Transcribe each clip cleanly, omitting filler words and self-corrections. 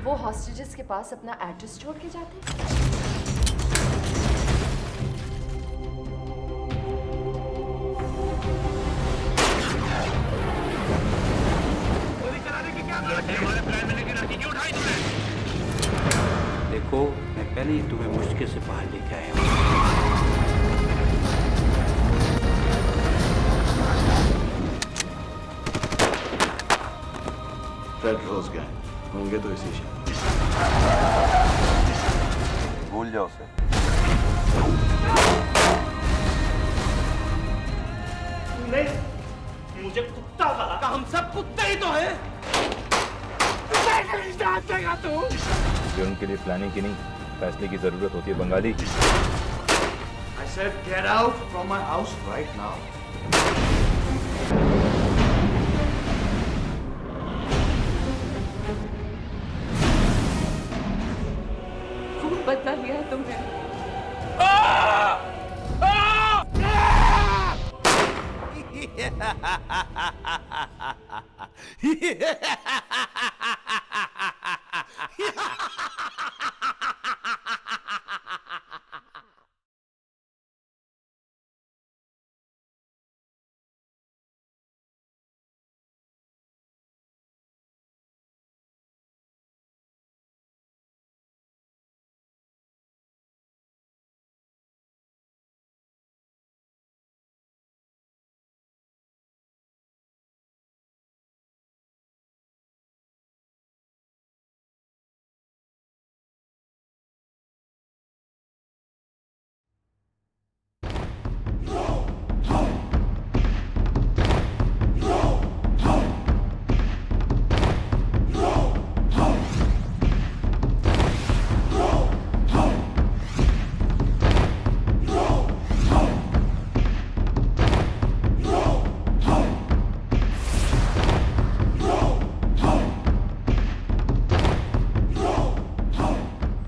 वो हॉस्टेजेस के पास अपना एड्रेस छोड़ के जाते हैं। हमारे प्लान में लेकिन लड़की क्यों उठाई तुमने? देखो, मैं पहले ही तुम्हें मुश्किल से बाहर लेके आया हूँ। रेड रोज गैंग होंगे तो इसी शहर। भूल जाओ उसे। नहीं, मुझे कुत्ता का लगा। हम सब कुत्ते ही तो हैं। तू जुर्म के लिए प्लानिंग की नहीं, फैसले की जरूरत होती है Bengali. I said get out from my house right now. खूब बदला लिया है तुमने।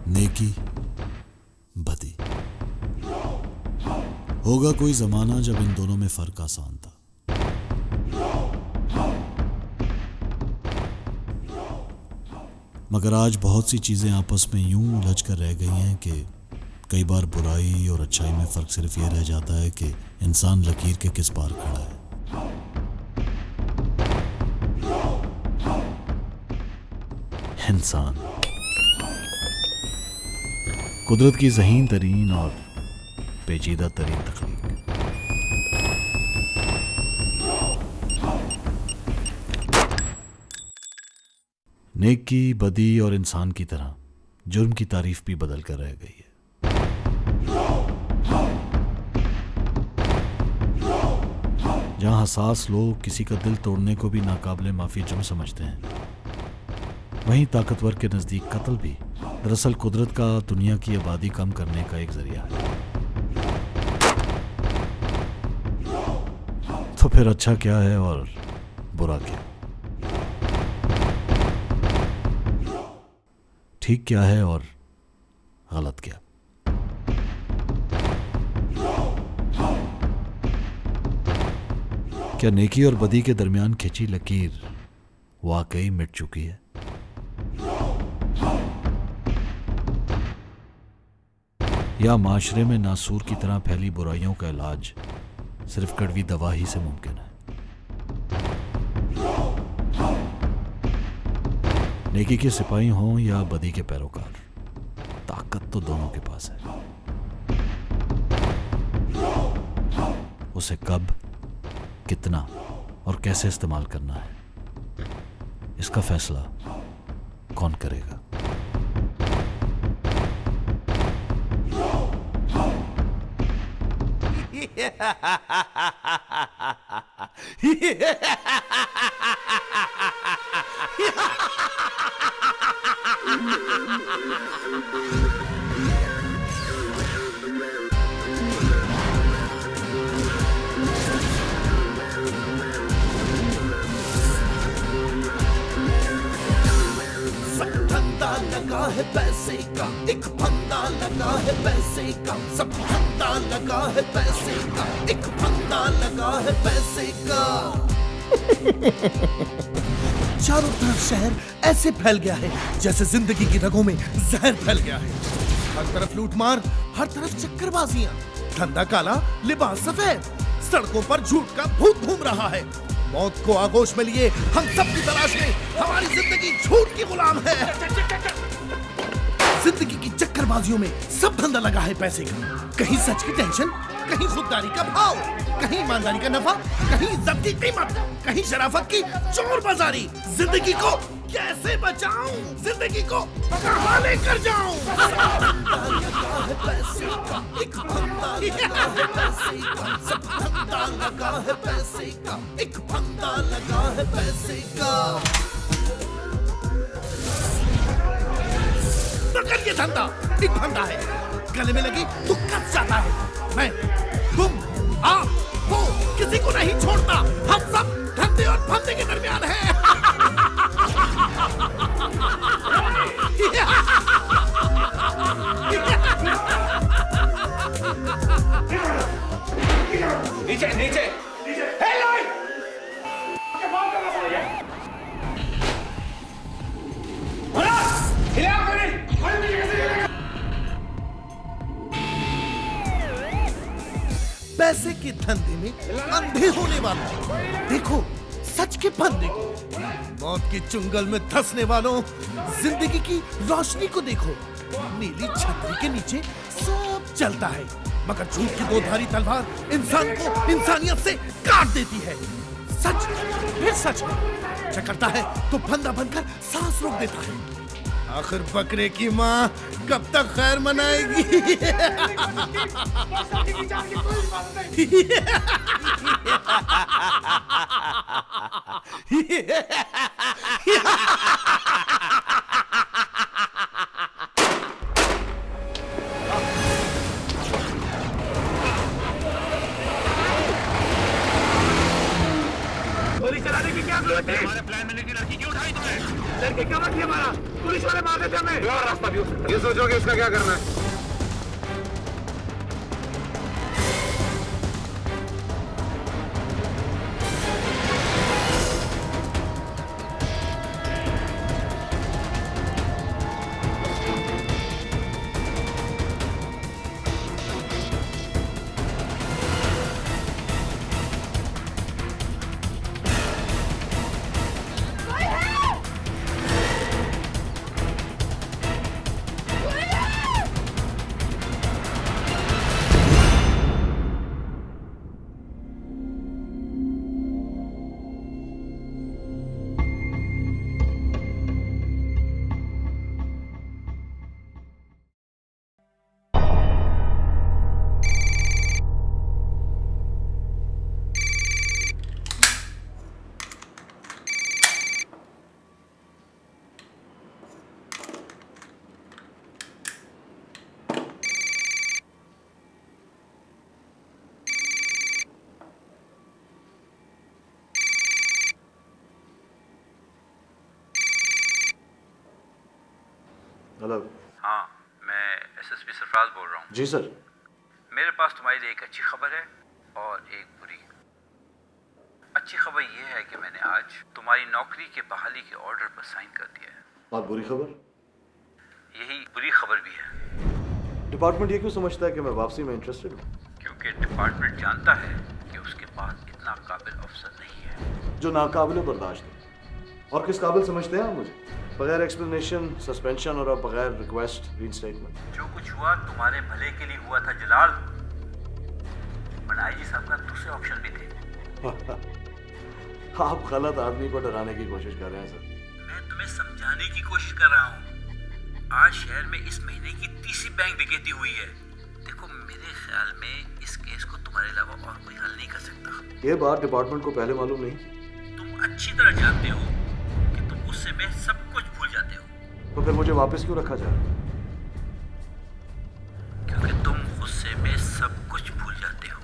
नेकी बदी। होगा कोई जमाना जब इन दोनों में फर्क आसान था। मगर आज बहुत सी चीजें आपस में यूं उलझ कर रह गई हैं कि कई बार बुराई और अच्छाई में फर्क सिर्फ ये रह जाता है कि इंसान लकीर के किस पार खड़ा है। इंसान कुदरत की ज़हीन तरीन और पेचीदा तरीन तख्लीक। नेकी, बदी और इंसान की तरह जुर्म की तारीफ भी बदल कर रह गई है। जहां हसास लोग किसी का दिल तोड़ने को भी नाकाबिले माफी जुर्म समझते हैं, वहीं ताकतवर के नजदीक कत्ल भी दरअसल कुदरत का दुनिया की आबादी कम करने का एक जरिया है। तो फिर अच्छा क्या है और बुरा क्या? ठीक क्या है और गलत क्या? क्या नेकी और बदी के दरमियान खिंची लकीर वाकई मिट चुकी है? या माशरे में नासूर की तरह फैली बुराइयों का इलाज सिर्फ कड़वी दवा ही से मुमकिन है? नेकी के सिपाही हों या बदी के पैरोकार, ताकत तो दोनों के पास है। उसे कब, कितना और कैसे इस्तेमाल करना है, इसका फैसला कौन करेगा? है पैसे का, एक फंदा लगा है पैसे का, सब धंधा लगा है पैसे का, एक फंदा लगा है पैसे का। चारों तरफ शहर ऐसे फैल गया है जैसे जिंदगी की रगों में जहर फैल गया है। हर तरफ लूटमार, हर तरफ चक्करबाजियां, धंधा काला, लिबास सफेद, सड़कों पर झूठ का भूत घूम रहा है। मौत को आगोश में लिए हम सब की तलाश में हमारी जिंदगी झूठ की गुलाम है। जिंदगी की चक्करबाजियों में सब धंधा लगा है पैसे का। कहीं सच की टेंशन, कहीं खुददारी का भाव, कहीं ईमानदारी का नफा, कहीं इज्जत की कीमत, कहीं शराफत की चोर बाजारी। जिंदगी को कैसे बचाऊं, जिंदगी को कहां लेकर जाऊं? पैसे का एक फंदा लगा है पैसे का, सब धंधा लगा है पैसे का, एक फंदा लगा है पैसे का। मगर ये धंधा एक फंदा है, गले में लगी तो कस जाता है। मैं, तुम, आप, वो किसी को नहीं छोड़ता। हम सब धंधे और फंदे के दरमियान हैं। नीचे नीचे हे लाइट के मार करना पड़ेगा। हिला करें। पैसे के धंधे में अंधे होने वालों, देखो सच के फंदे को। मौत के चुंगल में धंसने वालों, जिंदगी की रोशनी को देखो। नीली छतरी के नीचे सब चलता है, मगर झूठ की दो धारी तलवार इंसान को इंसानियत से काट देती है। सच फिर सच है, चकरता है तो फंदा बनकर सांस रोक देता है। आखिर बकरे की माँ कब तक खैर मनाएगी? गोली चलाने की क्या जरूरत है? हमारे प्लान में लेकिन लड़की क्यों उठाई तुमने? लड़की क्या मत हमारा, पुलिस वाले मार देते हमें। और रास्ता भी हो सकता है। ये सोचो कि इसका क्या करना है। हेलो। हाँ, मैं एसएसपी सरफराज बोल रहा हूँ। जी सर। मेरे पास तुम्हारे लिए एक अच्छी खबर है और एक बुरी। अच्छी खबर यह है कि मैंने आज तुम्हारी नौकरी के बहाली के ऑर्डर पर साइन कर दिया है। और बुरी खबर? यही बुरी खबर भी है। डिपार्टमेंट ये क्यों समझता है कि मैं वापसी में इंटरेस्टेड हूँ? क्योंकि डिपार्टमेंट जानता है कि उसके पास इतना काबिल अफसर नहीं है जो नाकाबिल बर्दाश्त है। और किस काबिल समझते हैं आप मुझे? बगैर एक्सप्लेनेशन सस्पेंशन और अब बगैर रिक्वेस्ट रीइंस्टेटमेंट। जो कुछ हुआ तुम्हारे भले के लिए हुआ था जलाल। बनाई साहब का दूसरे ऑप्शन भी थे। आप गलत आदमी को डराने की कोशिश कर रहे हैं सर। मैं तुम्हें समझाने की कोशिश कर रहा हूँ। आज शहर में इस महीने की तीसरी बैंक डकैती हुई है। देखो, मेरे ख्याल में इस केस को तुम्हारे अलावा और कोई हल नहीं कर सकता। ये बात डिपार्टमेंट को पहले मालूम नहीं? तुम अच्छी तरह जानते हो कि तुम गुस्से में सब कुछ भूल जाते हो। तो फिर मुझे वापस क्यों रखा जा रहा है? क्योंकि तुम गुस्से में सब कुछ भूल जाते हो।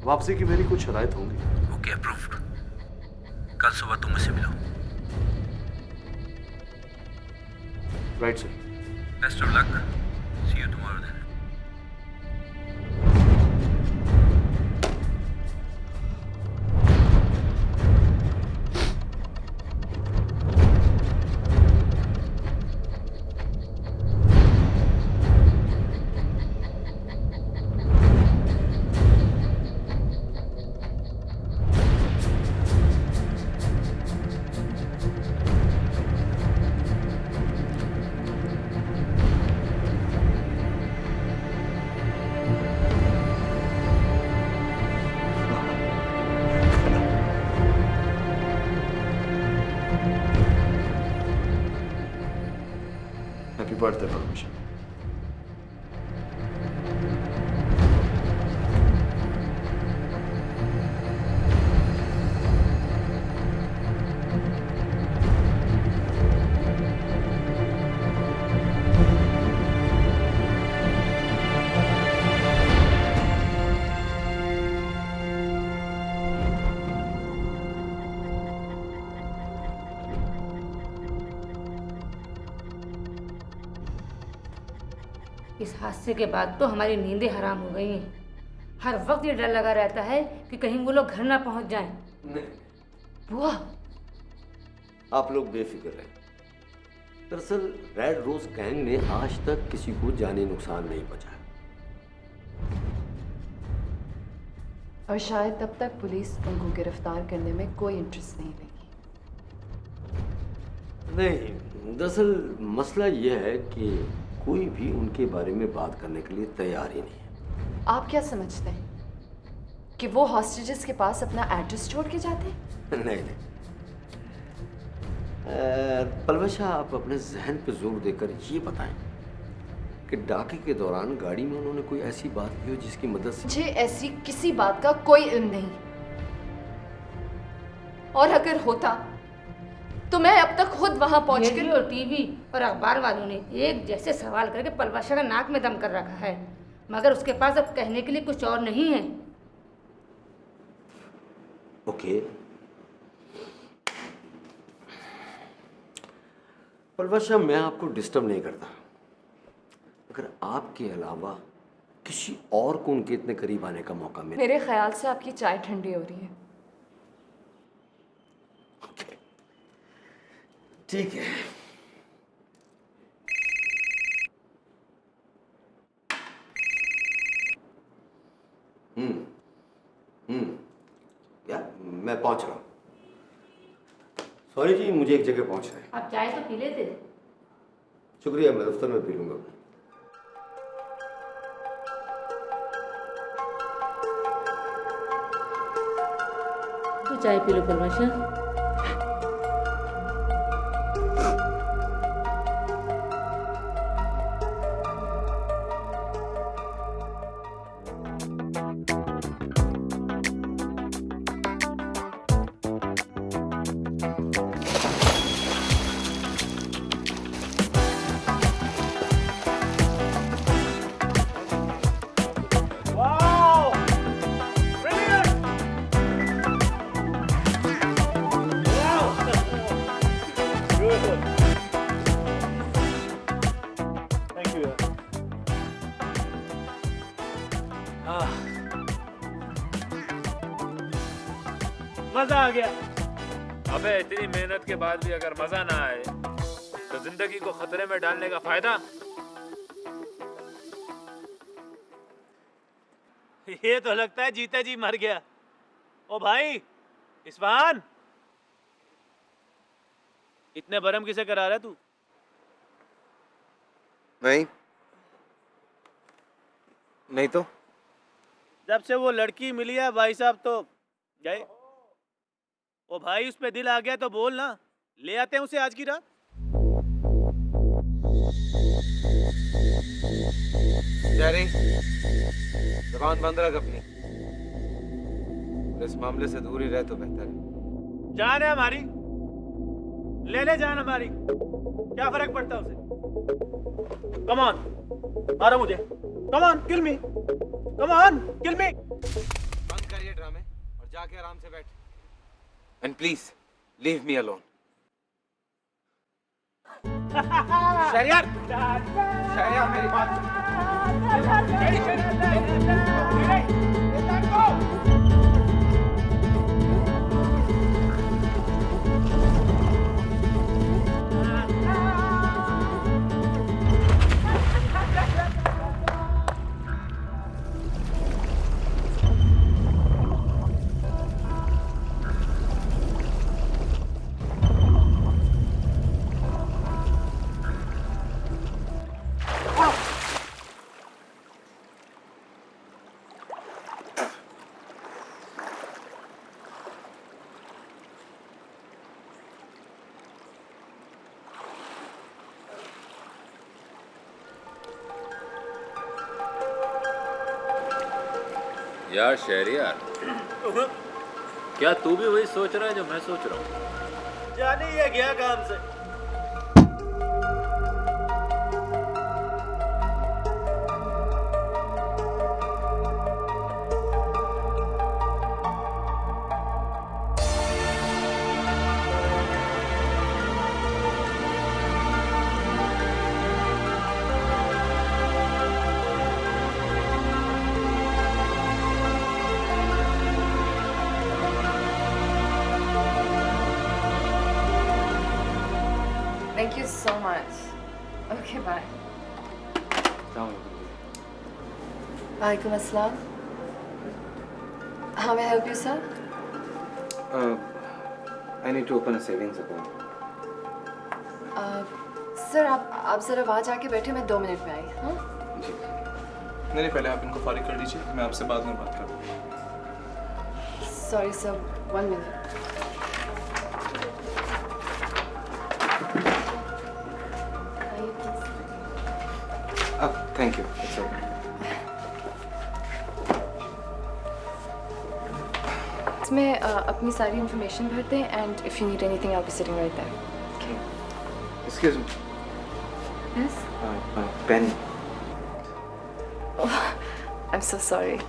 वापसी की मेरी कुछ शराइत होंगी। Okay, approved. कल सुबह तुम मुझसे मिलो। Right sir. Best of luck, see you tomorrow then. Happy birthday permission. इस हादसे के बाद तो हमारी नींदें हराम हो गई हैं। हर वक्त ये डर लगा रहता है कि कहीं वो लोग घर ना पहुंच जाएं। नहीं, बुआ, आप लोग बेफिक्र रहें। दरअसल रेड रोज गैंग ने आज तक किसी को जानी नुकसान नहीं पहुंचाया। और शायद तब तक पुलिस उनको गिरफ्तार करने में कोई इंटरेस्ट नहीं लेगी। नहीं, दरअसल मसला यह है कि कोई भी उनके बारे में बात करने के लिए तैयार ही नहीं है। आप क्या समझते हैं कि वो हॉस्टेजेस के पास अपना एड्रेस छोड़ के जाते हैं? नहीं नहीं, पलवशा, आप अपने जहन पे जोर देकर ये बताएं कि डाके के दौरान गाड़ी में उन्होंने कोई ऐसी बात की हो जिसकी मदद से। मुझे ऐसी किसी बात का कोई इल्म नहीं, और अगर होता तो मैं अब तक खुद वहां पहुंच कर। रेडियो, टीवी और अखबार वालों ने एक जैसे सवाल करके पलवाशा का नाक में दम कर रखा है, मगर उसके पास अब कहने के लिए कुछ और नहीं है। ओके, पलवशा, मैं आपको डिस्टर्ब नहीं करता। अगर आपके अलावा किसी और को उनके इतने करीब आने का मौका मिले। मेरे ख्याल से आपकी चाय ठंडी हो रही है। ठीक है, क्या मैं पहुंच रहा हूं। सॉरी जी, मुझे एक जगह पहुंचना है। आप चाय तो पी लेते। शुक्रिया, मैं दफ्तर में पी लूंगा। तो चाय पी लो पलवाशा। मजा आ गया। अबे इतनी मेहनत के बाद भी अगर मजा ना आए तो जिंदगी को खतरे में डालने का फायदा। ये तो लगता है जीते जी मर गया। ओ भाई इस्फहान, इतने बरम किसे करा रहा है तू? नहीं तो जब से वो लड़की मिली है भाई साहब तो गए। ओ भाई उस पे दिल आ गया तो बोल ना, ले आते हैं उसे आज की रात। जैरी, जुबान बंद रख अपनी। इस मामले से दूर ही रहे तो बेहतर है। जान है हमारी, ले ले जान हमारी, क्या फर्क पड़ता है उसे। कम ऑन, मारो मुझे। Come on, kill me. Come on, kill me. बंद करिए ड्रामे और जाके आराम से बैठ। And please leave me alone. Shahriyar, Shahriyar मेरी बात यार शहरियार, क्या तू भी वही सोच रहा है जो मैं सोच रहा हूँ? जाने ये गया काम से। Thank you so much. Okay, bye. Walaikum assalam. How may I help you, sir? I need to open a savings account. Sir आप जरा वहाँ जाके बैठे, मैं 2 मिनट में आई। हाँ? जी। नहीं पहले आप इनको फारिग कर दीजिए, मैं आपसे बाद में बात करूँ। Sorry, sir. 1 minute. Thank you. It's okay. इसमें अपनी सारी इन्फॉर्मेशन भरते हैं and if you need anything, I'll be sitting right there. Okay. Excuse me. Yes? Pen. Oh, I'm so sorry.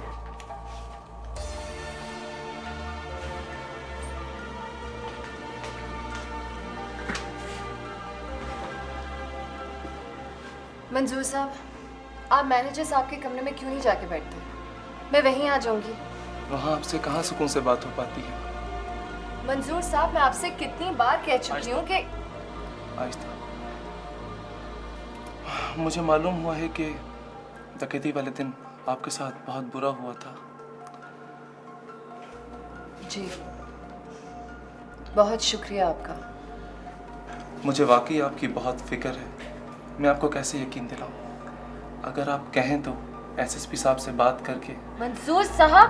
मंजूर साहब, आप मैनेजर साहब के कमरे में क्यों नहीं जाके बैठते? मैं वहीं आ जाऊंगी। वहाँ आपसे कहाँ सुकून से बात हो पाती है? मंजूर साहब, मैं आपसे कितनी बार कह चुकी हूँ कि आहिस्ता। मुझे मालूम हुआ है कि डकैती वाले दिन आपके साथ बहुत बुरा हुआ था। जी, बहुत शुक्रिया आपका। मुझे वाकई आपकी बहुत फिक्र है। मैं आपको कैसे यकीन दिलाऊं? अगर आप कहें तो एसएसपी साहब से बात करके। मंजूर साहब,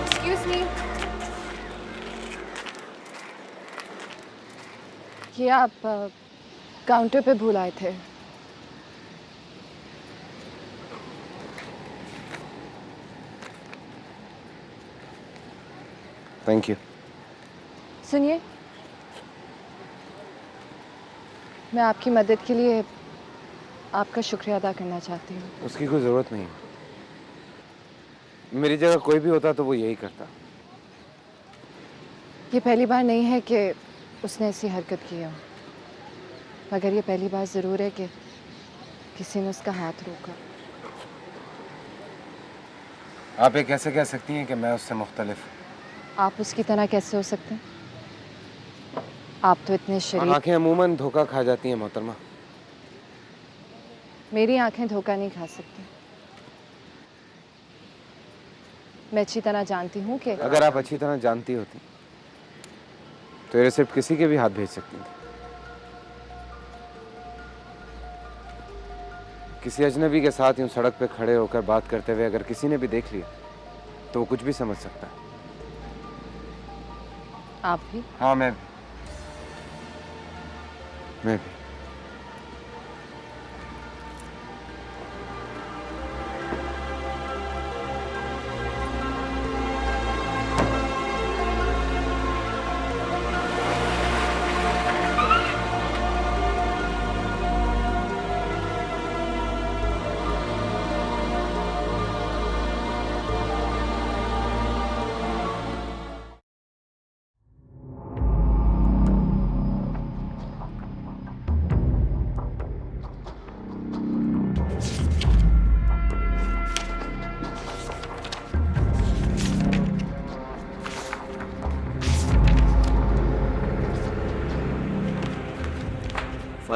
एक्सक्यूज मी, ये आप काउंटर पे भूल आए थे। Thank you. सुनिए, मैं आपकी मदद के लिए आपका शुक्रिया अदा करना चाहती हूँ। उसकी कोई ज़रूरत नहीं। मेरी जगह कोई भी होता तो वो यही करता। ये पहली बार नहीं है कि उसने ऐसी हरकत की हो, मगर ये पहली बार ज़रूर है कि किसी ने उसका हाथ रोका। आप ये कैसे कह सकती हैं कि मैं उससे मुख्तलिफ? आप उसकी तरह कैसे हो सकते हैं? आप तो इतने शरीफ। आंखें अमूमन धोखा खा जाती हैं मोहतरमा। मेरी आंखें धोखा नहीं खा सकती। मैं अच्छी तरह जानती हूँ कि अगर आप अच्छी तरह जानती होती तो ये रिसिप्ट किसी के भी हाथ भेज सकती थी। किसी अजनबी के साथ यूं सड़क पे खड़े होकर बात करते हुए अगर किसी ने भी देख लिया तो वो कुछ भी समझ सकता है। आप भी? हाँ, मैं भी।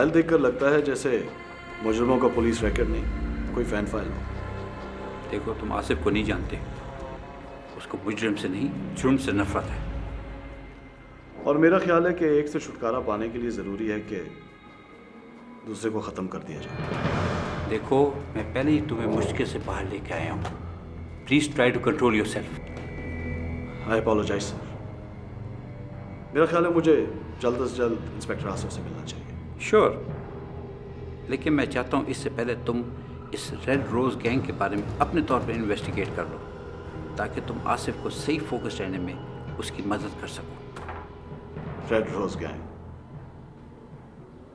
फाइल देखकर लगता है जैसे मुजरिमों का पुलिस रिकॉर्ड नहीं, कोई फैन फाइल हो। देखो, तुम आसिफ को नहीं जानते। उसको मुजरिम से नहीं, जुर्म से नफरत है। और मेरा ख्याल है कि एक से छुटकारा पाने के लिए ज़रूरी है कि दूसरे को ख़त्म कर दिया जाए। देखो, मैं पहले ही तुम्हें मुश्किल से बाहर लेके आया हूँ। Please try to control yourself. I apologise sir. मेरा ख्याल है मुझे जल्द से जल्द इंस्पेक्टर आसिफ से मिलना चाहिए। श्योर, लेकिन मैं चाहता हूँ इससे पहले तुम इस रेड रोज़ गैंग के बारे में अपने तौर पर इन्वेस्टिगेट कर लो, ताकि तुम आसिफ को सही फोकस रहने में उसकी मदद कर सको। रेड रोज़ गैंग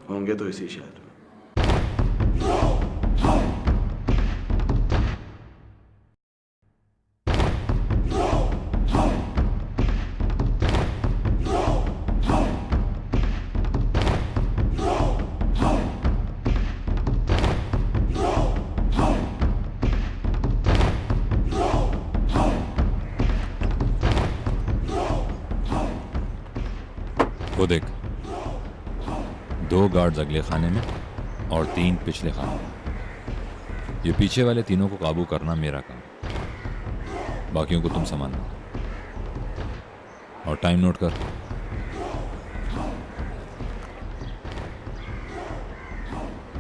होंगे तो इसी शहर में। वो देख, 2 गार्ड्स अगले खाने में और 3 पिछले खाने में। ये पीछे वाले तीनों को काबू करना मेरा काम, बाकियों को तुम संभालना। और टाइम नोट कर।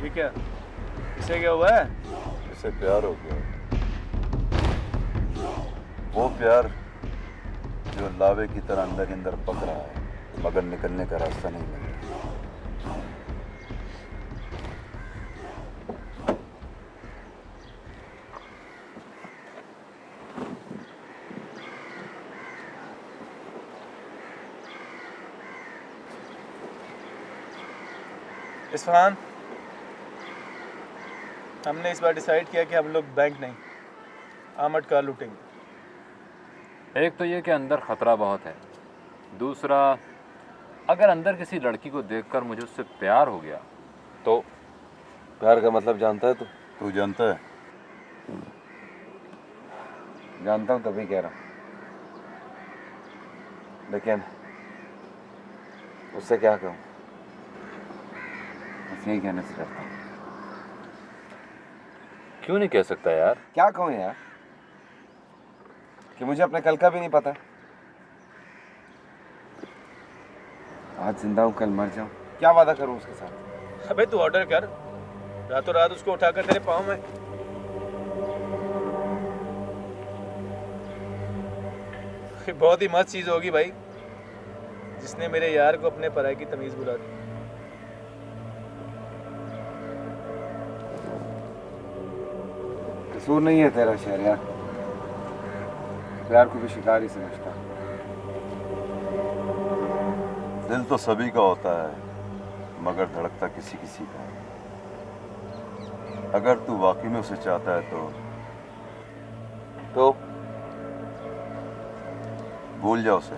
ये क्या? इसे क्या हुआ है? इसे प्यार हो गया। वो प्यार जो लावे की तरह अंदर अंदर पक रहा है, मगर निकलने का रास्ता नहीं मिल रहा। इस्फहान, हमने इस बार डिसाइड किया कि हम लोग बैंक नहीं, आर्मर्ड कार लूटेंगे। एक तो ये कि अंदर खतरा बहुत है, दूसरा अगर अंदर किसी लड़की को देखकर मुझे उससे प्यार हो गया तो। प्यार का मतलब जानता है तू जानता है? जानता हूँ, तभी कह रहा हूँ। लेकिन उससे क्या कहूँ, बस यही कहने से डरता हूँ। क्यों नहीं कह सकता यार? क्या कहूँ यार, कि मुझे अपने कल का भी नहीं पता। आज जिंदा हूँ, कल मर जाऊँ, क्या वादा करूँ उसके साथ? अबे तू ऑर्डर कर, रातों रात उसको उठाकर तेरे पाँव में। बहुत ही मस्त चीज होगी भाई, जिसने मेरे यार को अपने पराये की तमीज बुला दी। कसूर नहीं है तेरा शहरियार, प्यार को भी शिकार ही समझता। दिल तो सभी का होता है, मगर धड़कता किसी किसी का। अगर तू वाकई में उसे चाहता है तो भूल जा उसे।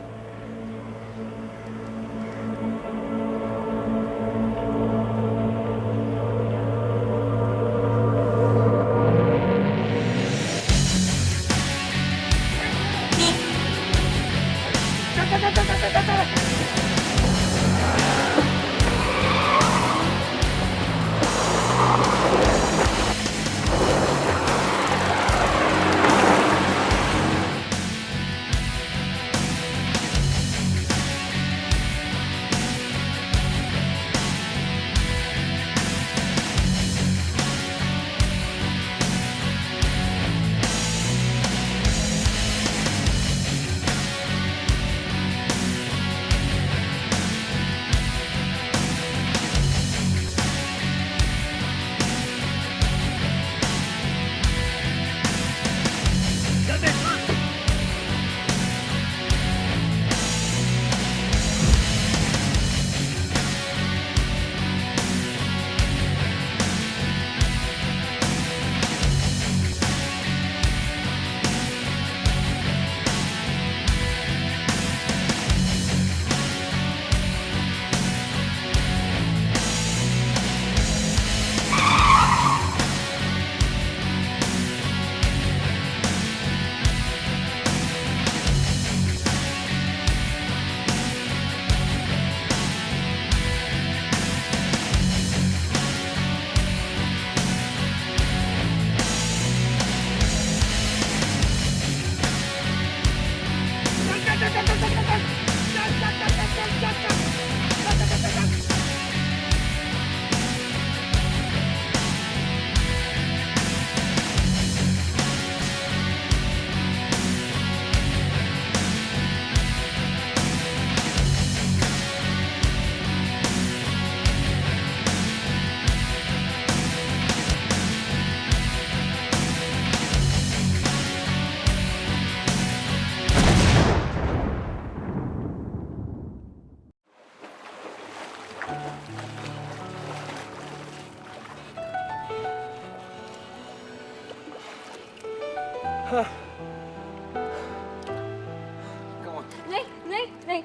नहीं नहीं नहीं,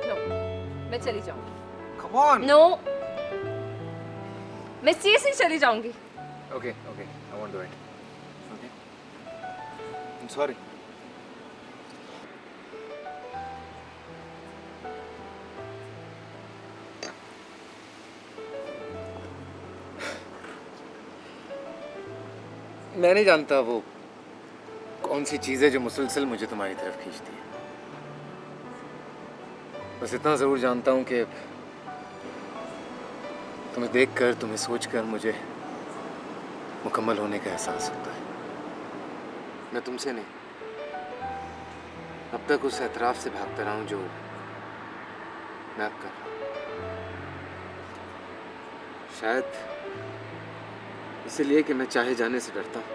नो, मैं चली जाऊंगी। Come on. नो, मैं सीरियसली चली जाऊंगी। Okay, okay, I won't do it. Okay. I'm sorry. मैं नहीं जानता वो कौन सी चीज़ है जो मुसलसल मुझे तुम्हारी तरफ खींचती है। बस इतना ज़रूर जानता हूँ कि तुम्हें देखकर, तुम्हें सोचकर मुझे मुकम्मल होने का एहसास होता है। मैं तुमसे नहीं, अब तक उस एतराफ़ से भागता रहा हूँ जो मैं अब कर रहा हूँ। शायद इसलिए कि मैं चाहे जाने से डरता हूँ।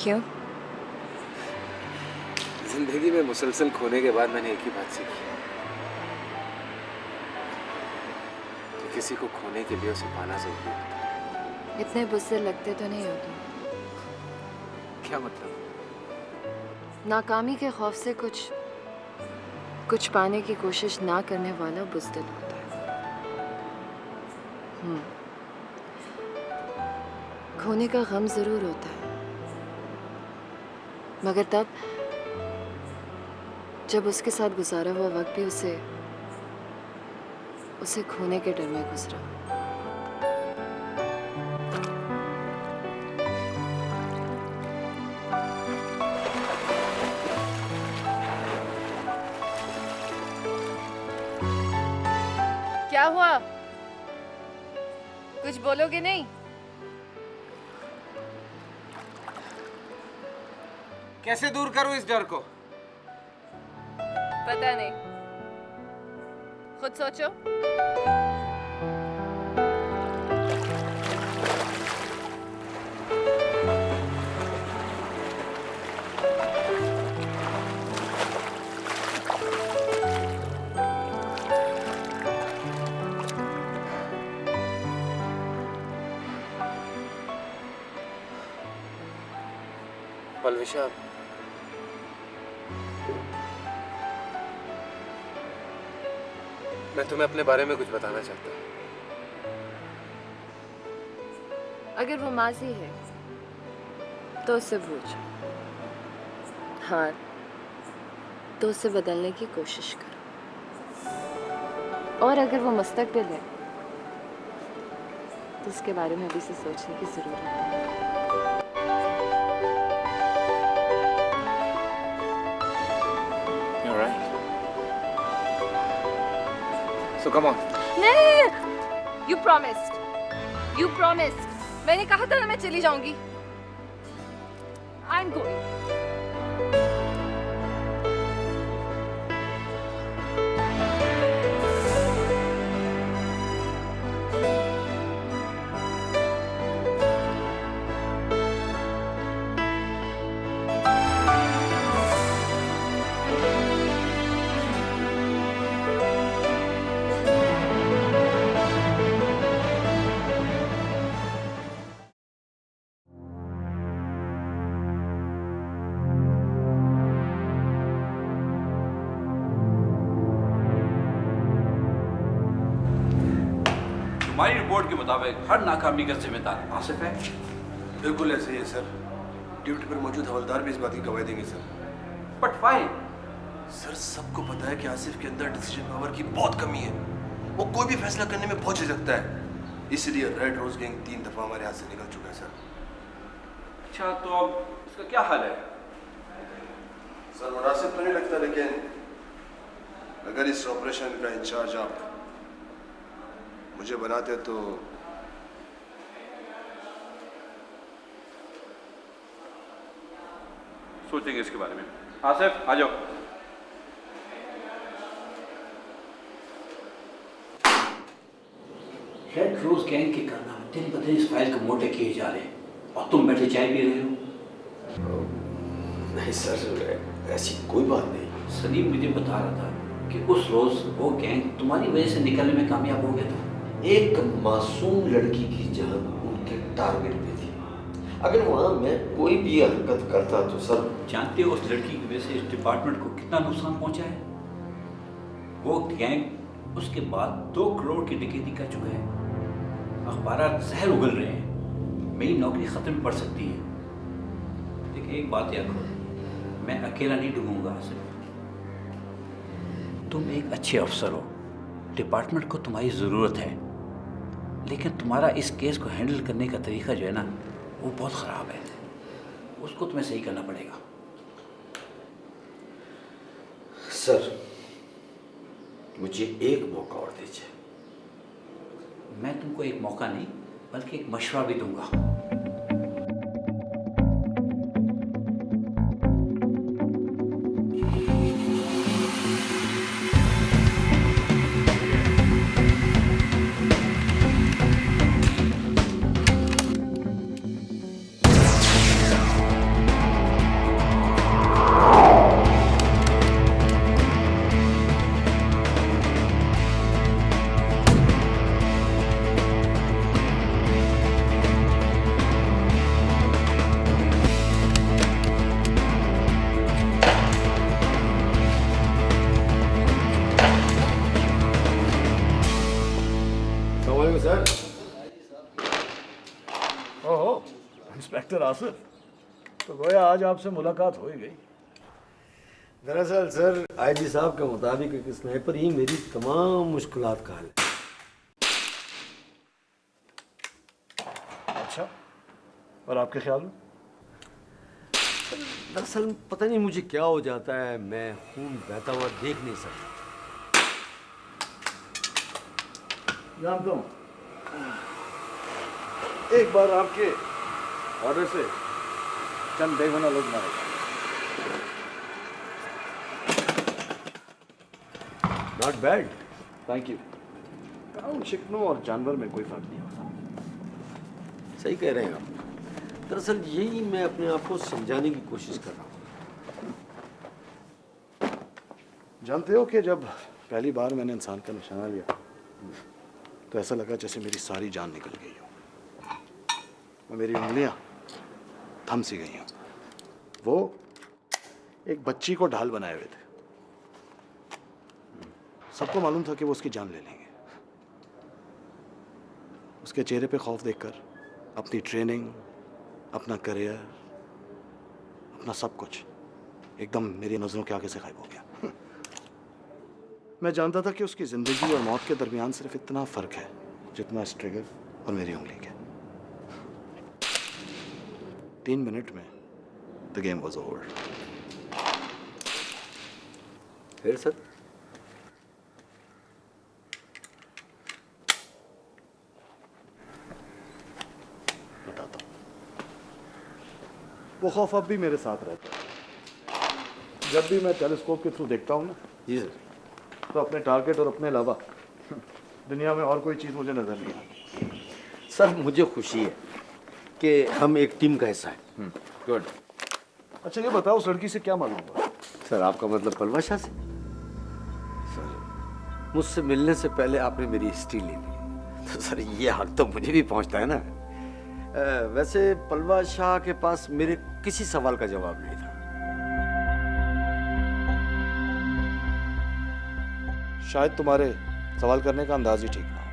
क्यों? जिंदगी में मुसलसल खोने के बाद मैंने एक ही बात सीखी कि किसी को खोने के लिए उसे पाना जरूरी होता है। इतने बुज़दिल लगते तो नहीं हो तुम। क्या मतलब? नाकामी के खौफ से कुछ पाने की कोशिश ना करने वाला बुज़दिल होता है। खोने का गम जरूर होता है, मगर तब जब उसके साथ गुजारा हुआ वक्त भी उसे खोने के डर में गुजरा। क्या हुआ? कुछ बोलोगे नहीं? कैसे दूर करूं इस डर को? पता नहीं, खुद सोचो। पलविशा, मैं तुम्हें अपने बारे में कुछ बताना चाहता हूँ। अगर वो माजी है तो उसे भूल जाओ, हाँ तो उसे बदलने की कोशिश करो, और अगर वो मुस्तकबिल है तो उसके बारे में अभी से सोचने की जरूरत है। You're right. So come on. नहीं, you promised. You promised. मैंने कहा था ना मैं चली जाऊंगी। I'm going. तुम्हारी रिपोर्ट के मुताबिक हर नाकामी का जिम्मेदार आसिफ है। बिल्कुल ऐसे ही है सर। ड्यूटी पर मौजूद हवलदार भी इस बात की गवाही देंगे सर। But fine. सर सबको पता है कि आसिफ के अंदर डिसीजन पावर की बहुत कमी है। वो कोई भी फैसला करने में बहुत झिझकता है। इसलिए रेड रोज गैंग 3 दफा हमारे हाथ से निकल चुका है सर। अच्छा, तो अब इसका क्या हाल है? सर मुनासिब तो नहीं लगता, लेकिन अगर इस ऑपरेशन का इंचार्ज आप मुझे बनाते तो सोचेंगे इसके बारे में। आसिफ आ जाओ। रेड रोज गैंग के कारनामे दिन ब दिन इस फाइल को मोटे किए जा रहे हैं और तुम बैठे चाय पी रहे हो। नहीं सर, ऐसी कोई बात नहीं। सलीम मुझे बता रहा था कि उस रोज वो गैंग तुम्हारी वजह से निकलने में कामयाब हो गया था। एक मासूम लड़की की जान उनके टारगेट पे थी अगर वहाँ मैं कोई भी हरकत करता तो सर। जानते हो उस लड़की की वजह से इस डिपार्टमेंट को कितना नुकसान पहुंचा है? वो गैंग उसके बाद 2 करोड़ की डकैती कर चुका है। अखबारात जहर उगल रहे हैं, मेरी नौकरी ख़त्म पड़ सकती है। देखिए एक बात याद रखो, मैं अकेला नहीं डूबूंगा आसिफ। तुम एक अच्छे अफसर हो, डिपार्टमेंट को तुम्हारी ज़रूरत है, लेकिन तुम्हारा इस केस को हैंडल करने का तरीका जो है ना, वो बहुत ख़राब है। उसको तुम्हें सही करना पड़ेगा। सर मुझे एक मौका और दीजिए। मैं तुमको एक मौका नहीं बल्कि एक मशवरा भी दूंगा। सर। ओहो इंस्पेक्टर आसिफ, तो गोया आज आपसे मुलाकात हो ही गई। दरअसल सर आईजी साहब के मुताबिक एक स्नाइपर ही मेरी तमाम मुश्किलात का हल है। अच्छा, और आपके ख्याल में? दरअसल पता नहीं मुझे क्या हो जाता है, मैं खून बहता हुआ देख नहीं सकता। जानता हूँ, एक बार आपके ऑर्डर से चंद बेगुनाह लोग मारे गए। Not bad. Thank you. Count शिकनों और जानवर में कोई फर्क नहीं होता। सही कह रहे हैं आप। दरअसल यही मैं अपने आप को समझाने की कोशिश कर रहा हूँ। जानते हो कि जब पहली बार मैंने इंसान का निशाना लिया तो ऐसा लगा जैसे मेरी सारी जान निकल गई हो और मेरी उंगलियां थम सी गई हों। वो एक बच्ची को ढाल बनाए हुए थे। सबको मालूम था कि वो उसकी जान ले लेंगे। उसके चेहरे पे खौफ देखकर अपनी ट्रेनिंग, अपना करियर, अपना सब कुछ एकदम मेरी नज़रों के आगे से गायब हो गया। मैं जानता था कि उसकी ज़िंदगी और मौत के दरमियान सिर्फ इतना फ़र्क है जितना इस ट्रिगर और मेरी उंगली के। 3 मिनट में द गेम वॉज ओवर। फिर सर? बताता हूँ। वो खौफ अब भी मेरे साथ रहता है। जब भी मैं टेलीस्कोप के थ्रू देखता हूँ ना, जी सर, तो अपने टारगेट और अपने अलावा दुनिया में और कोई चीज़ मुझे नजर नहीं आती। सर मुझे खुशी है कि हम एक टीम का हिस्सा हैं। गुड। अच्छा ये बताओ, उस लड़की से क्या मालूम हुआ? सर आपका मतलब पलवाशा से? सर मुझसे मिलने से पहले आपने मेरी हिस्ट्री ले ली, तो सर ये हक तो मुझे भी पहुंचता है ना। वैसे पलवाशा के पास मेरे किसी सवाल का जवाब नहीं था। शायद तुम्हारे सवाल करने का अंदाज ही ठीक ना हो।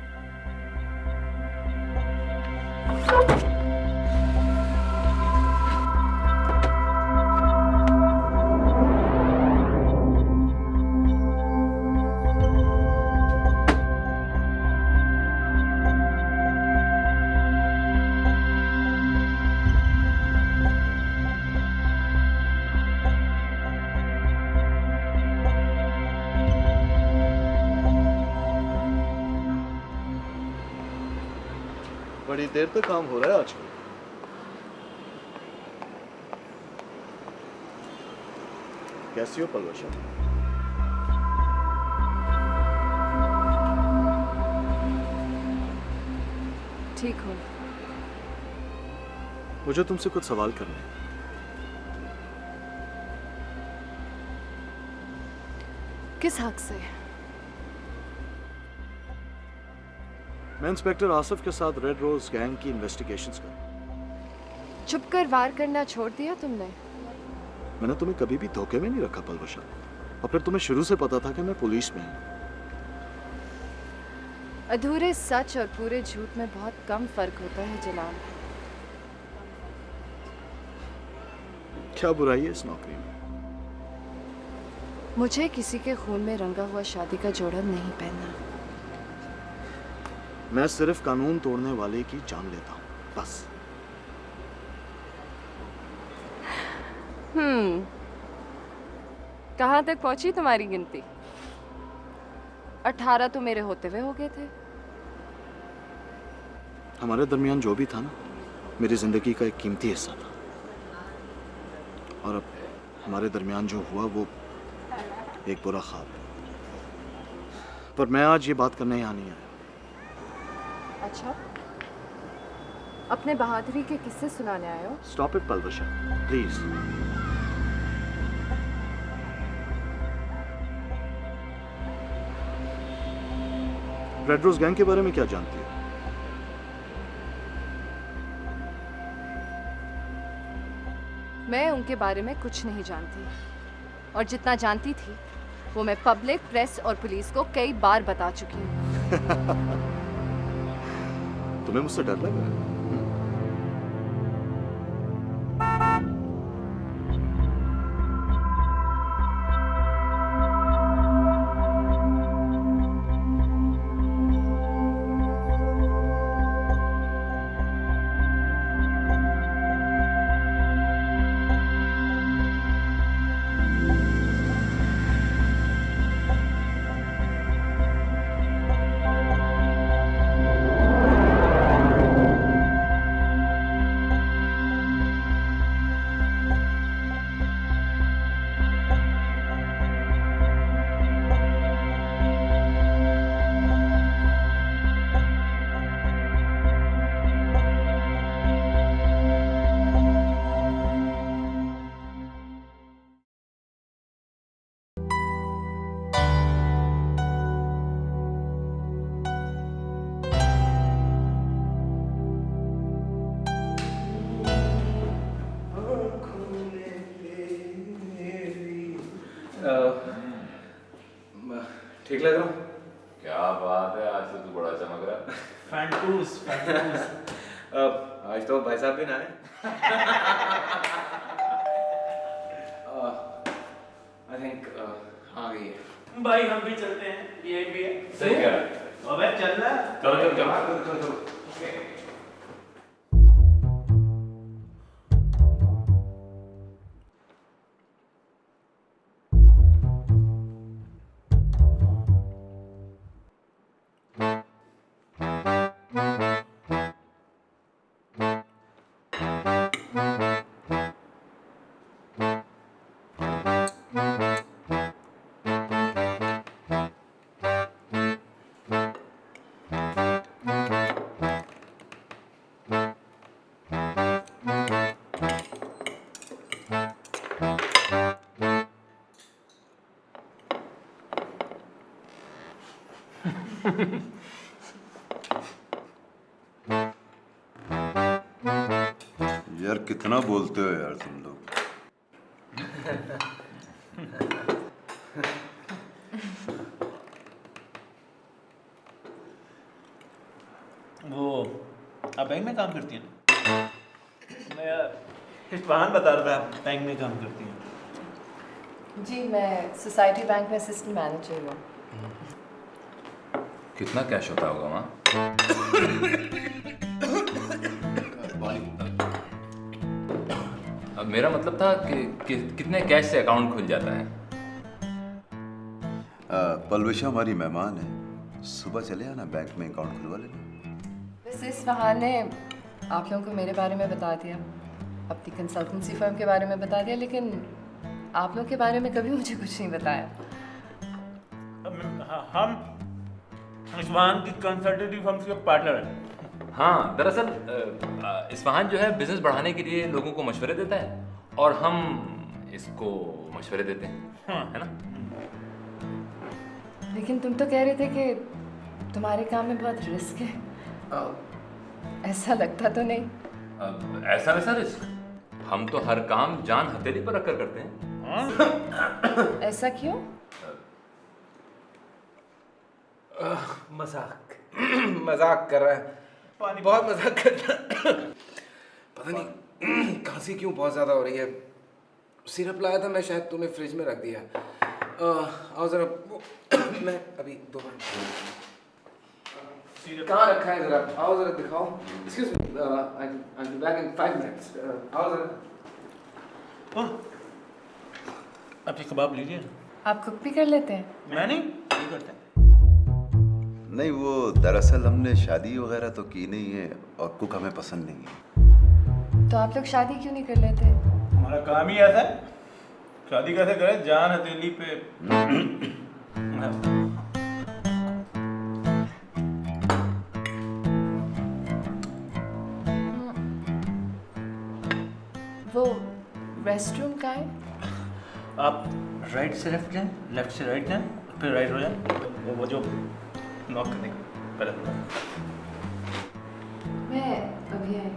बड़ी देर तक काम हो रहा है आजकल। कैसी हो पलवशा? ठीक हो? मुझे तुमसे कुछ सवाल करने हैं। किस हक से? मैं इंस्पेक्टर आसिफ के साथ रेड रोज गैंग की इन्वेस्टिगेशंस कर। छुप कर वार करना छोड़ दिया तुमने? मैंने तुम्हें कभी भी धोखे में नहीं रखा पलवशा, और फिर तुम्हें शुरू से पता था कि मैं पुलिस में हूँ। अधूरे सच और पूरे झूठ में बहुत कम फर्क होता है जलाल। क्या बुराई है इस नौकरी में? मुझे किसी के खून में रंगा हुआ शादी का जोड़ा नहीं पहनना। मैं सिर्फ कानून तोड़ने वाले की जान लेता हूँ, बस। कहाँ तक पहुंची तुम्हारी गिनती? 18 तो मेरे होते हुए हो गए थे। हमारे दरमियान जो भी था ना, मेरी जिंदगी का एक कीमती हिस्सा था, और अब हमारे दरमियान जो हुआ वो एक बुरा ख्वाब। पर मैं आज ये बात करने यहाँ नहीं आया। अच्छा, अपने बहादुरी के किस्से सुनाने आए हो? Stop it Palwasha, please. Red rose gang के बारे में क्या जानती हो? मैं उनके बारे में कुछ नहीं जानती, और जितना जानती थी वो मैं पब्लिक, प्रेस और पुलिस को कई बार बता चुकी हूँ। तुम्हें मुझसे डर लग रहा है? ठीक लग रहा हूँ? क्या बात है, आज तो तू बड़ा चमक रहा है। फैंटूस फैंटूस। आज तो भाई साहब भी ना आए। आई थिंक आ गई है। भाई हम भी चलते हैं, ये भी है। सही कह रहा है। अबे चलना। चलो चलो चलो। यार कितना बोलते हो यार तुम लोग। वो आप बैंक में काम करती हैं ना? मैं इस्फहान बता रहा था, बैंक में काम करती हैं। जी, मैं सोसाइटी बैंक में असिस्टेंट मैनेजर हूँ। कितना कैश होता होगा वहाँ? अब मेरा मतलब था कि कितने कैश से अकाउंट खुल जाता है? पलवशा हमारी मेहमान है, सुबह चले आना, बैंक में अकाउंट खुलवा लेना। वैसे इस्फहान ने आप लोगों को मेरे बारे में बता दिया, अपनी कंसल्टेंसी फर्म के बारे में बता दिया, लेकिन आप लोग के बारे में कभी मुझे कुछ नहीं बताया। हम इस्फहान की कंसल्टेंसी फर्म के पार्टनर हैं। हाँ, दरअसल इस्फहान जो है बिजनेस बढ़ाने के लिए लोगों को मशवरे देता है, और हम इसको मशवरे देते हैं। हाँ। है ना? लेकिन तुम तो कह रहे थे कि तुम्हारे काम में बहुत रिस्क है। ऐसा लगता तो नहीं। ऐसा वैसा रिस्क? हम तो हर काम जान हथेली पर रखकर करते हैं। ऐसा क्यों? मजाक मजाक कर रहा है, बहुत मजाक कर रहा है। पता नहीं खांसी क्यों बहुत ज्यादा हो रही है। सिरप लाया था मैं, शायद तूने फ्रिज में रख दिया। आओ जरा, मैं अभी दो बार कहाँ रखा है, जरा आओ जरा दिखाओ। Excuse me, I be back in 5 minutes. आओ जरा। आप ये कबाब लीजिए। आप कुक भी कर लेते हैं? मैं नहीं करता। नहीं, वो दरअसल हमने शादी वगैरह तो की नहीं है और कुक हमें पसंद नहीं है। तो आप लोग शादी क्यों नहीं कर लेते? हमारा काम ही ऐसा है, शादी कैसे करें जान हथेली पे। वो रेस्टरूम का है? आप राइट से लेफ्ट जाएं, लेफ्ट से राइट जाएं, फिर राइट हो जाएं। वो जो नॉक करने का पहले मैं अभी आई।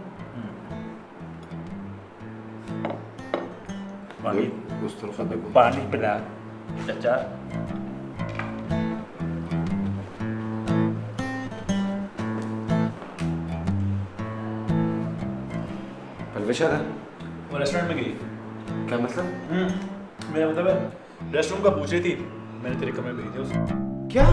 पानी उस तरफ देखो। पानी पिला चाचा। पलवेशा था वो रेस्टोरेंट में गई। क्या मतलब? मेरा मतलब है रेस्टोरेंट का पूछ रही थी, मैंने तेरे कमरे में भेजी थी उसे। क्या?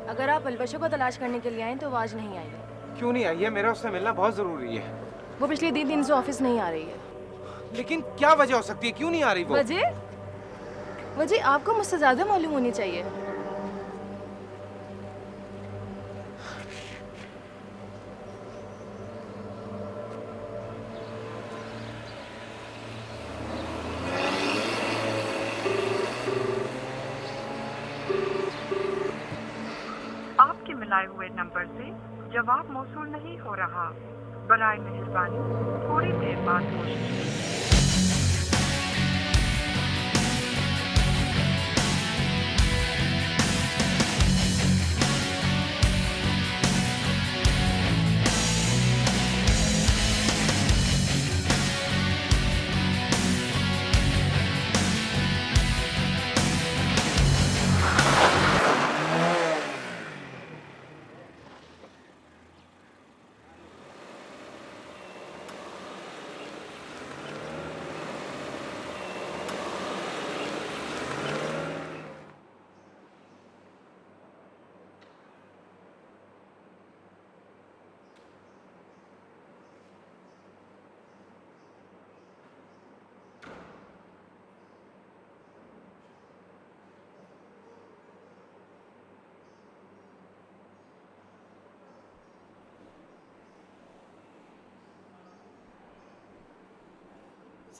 अगर आप पलवशों को तलाश करने के लिए आए तो वो आज नहीं आई है। क्यों नहीं आई है? मेरा उससे मिलना बहुत जरूरी है। वो पिछले 3 दिन से ऑफिस नहीं आ रही है। लेकिन क्या वजह हो सकती है, क्यों नहीं आ रही वो? वजह आपको मुझसे ज्यादा मालूम होनी चाहिए। आपके मिलाए हुए नंबर से जवाब मौसूल नहीं हो रहा। बराए मेहरबानी थोड़ी देर बाद कोशिश कीजिए।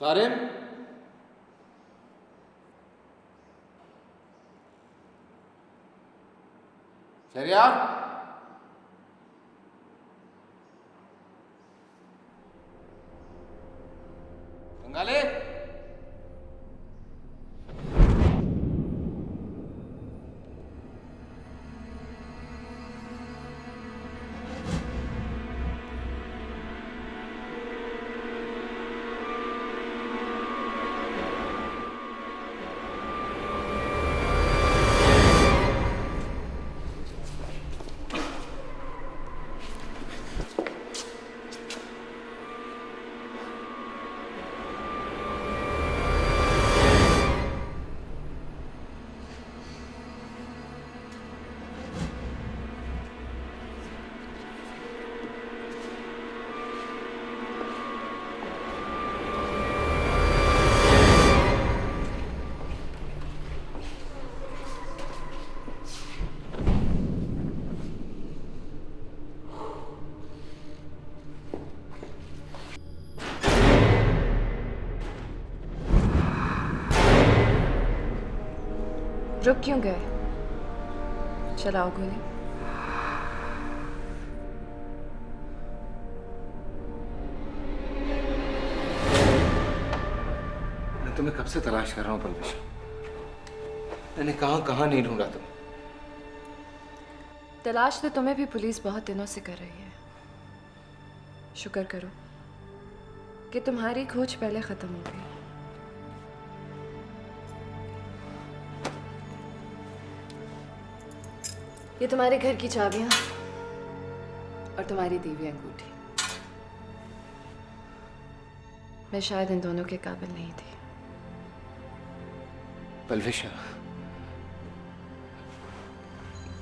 सारिम, शहरियार, बंगाली, रुक क्यों गए? चलाओ गोली। मैं तुम्हें कब से तलाश कर रहा हूं पलविश। मैंने कहां कहां नहीं ढूंढा तुम। तलाश तो तुम्हें भी पुलिस बहुत दिनों से कर रही है। शुक्र करो कि तुम्हारी खोज पहले खत्म हो गई। ये तुम्हारे घर की चाबियां और तुम्हारी दी हुई अंगूठी। मैं शायद इन दोनों के काबिल नहीं थी। पलविशा,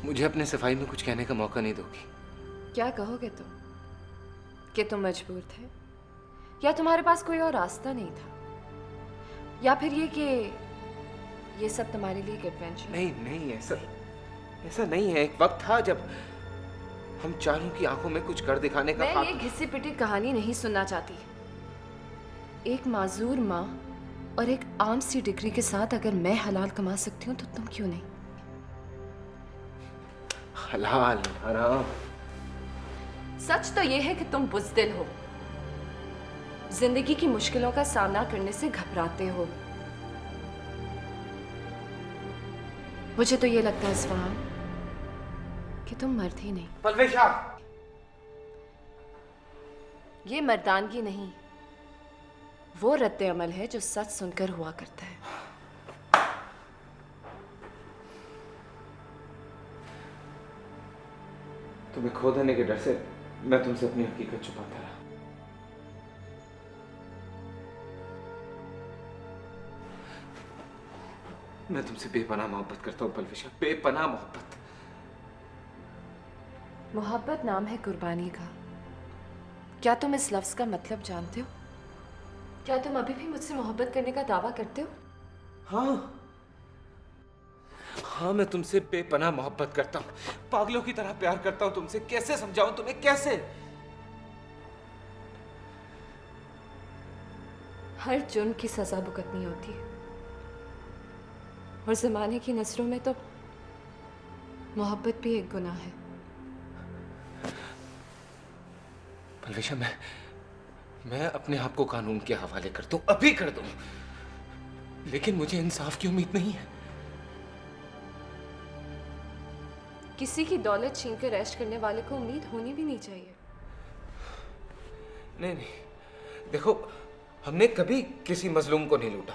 मुझे अपने सफाई में कुछ कहने का मौका नहीं दोगी? क्या कहोगे तुम? कि तुम मजबूर थे, या तुम्हारे पास कोई और रास्ता नहीं था, या फिर ये कि ये सब तुम्हारे लिए एक एडवेंचर? नहीं नहीं, ऐसा नहीं है। एक वक्त था जब हम चारों की आंखों में कुछ कर दिखाने का मैं ये घिसी पिटी कहानी नहीं सुनना चाहती। एक माजूर माँ और एक आम सी डिग्री के साथ अगर मैं हलाल कमा सकती हूँ तो तुम क्यों नहीं? हलाल हराम। सच तो ये है कि तुम बुज़दिल हो, जिंदगी की मुश्किलों का सामना करने से घबराते हो। मुझे तो ये लगता है इस्फहान कि तुम मर्द ही नहीं। पलविशा, ये मर्दानगी नहीं, वो रद्द अमल है जो सच सुनकर हुआ करता है। तुम्हें खो देने के डर से मैं तुमसे अपनी हकीकत छुपाता रहा। मैं तुमसे बेपनाह मोहब्बत करता हूँ पलविशा, बेपनाह मोहब्बत। मोहब्बत नाम है कुर्बानी का। क्या तुम इस लफ्ज का मतलब जानते हो? क्या तुम अभी भी मुझसे मोहब्बत करने का दावा करते हो? हाँ, मैं तुमसे बेपनाह मोहब्बत करता हूँ, पागलों की तरह प्यार करता हूँ तुमसे। कैसे समझाऊं तुम्हें, कैसे? हर जुर्म की सजा भुगतनी होती है, और जमाने की नजरों में तो मोहब्बत भी एक गुनाह है। पलविशा, मैं अपने आप को कानून के हवाले कर दूं, अभी कर दूं, लेकिन मुझे इंसाफ की उम्मीद नहीं है। किसी की दौलत छीन कर ऐश करने वाले को उम्मीद होनी भी नहीं चाहिए। नहीं, देखो, हमने कभी किसी मजलूम को नहीं लूटा।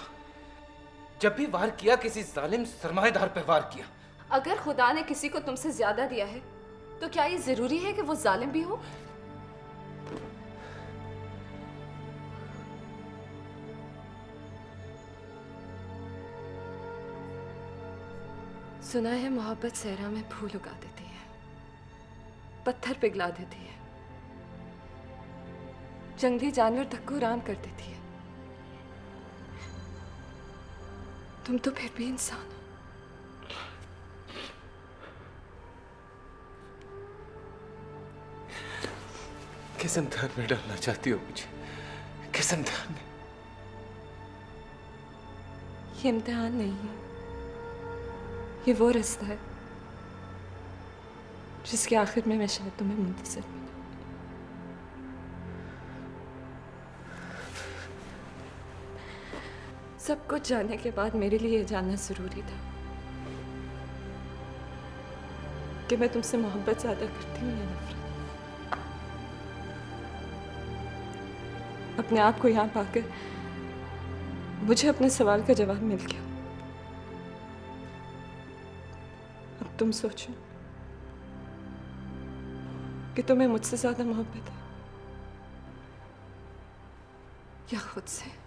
जब भी वार किया, किसी जालिम सरमाएदार पे वार किया। अगर खुदा ने किसी को तुमसे ज्यादा दिया है तो क्या ये जरूरी है कि वो जालिम भी हो? सुना है मोहब्बत सहरा में फूल उगा देती है, पत्थर पिघला देती है, जंगली जानवर तक को राम कर देती है। तुम तो फिर भी इंसान हो। किस अंधकार में डालना चाहती हो मुझे? किस अंधकार में? ये इम्तिहान नहीं है, ये वो रास्ता है जिसके आखिर में मैं शायद तुम्हें मुंतज़िर मिला। सब कुछ जानने के बाद मेरे लिए ये जानना जरूरी था कि मैं तुमसे मोहब्बत ज्यादा करती हूँ या नफरत। अपने आप को यहाँ पाकर मुझे अपने सवाल का जवाब मिल गया। अब तुम सोचो कि तुम्हें मुझसे ज्यादा मोहब्बत है या खुद से।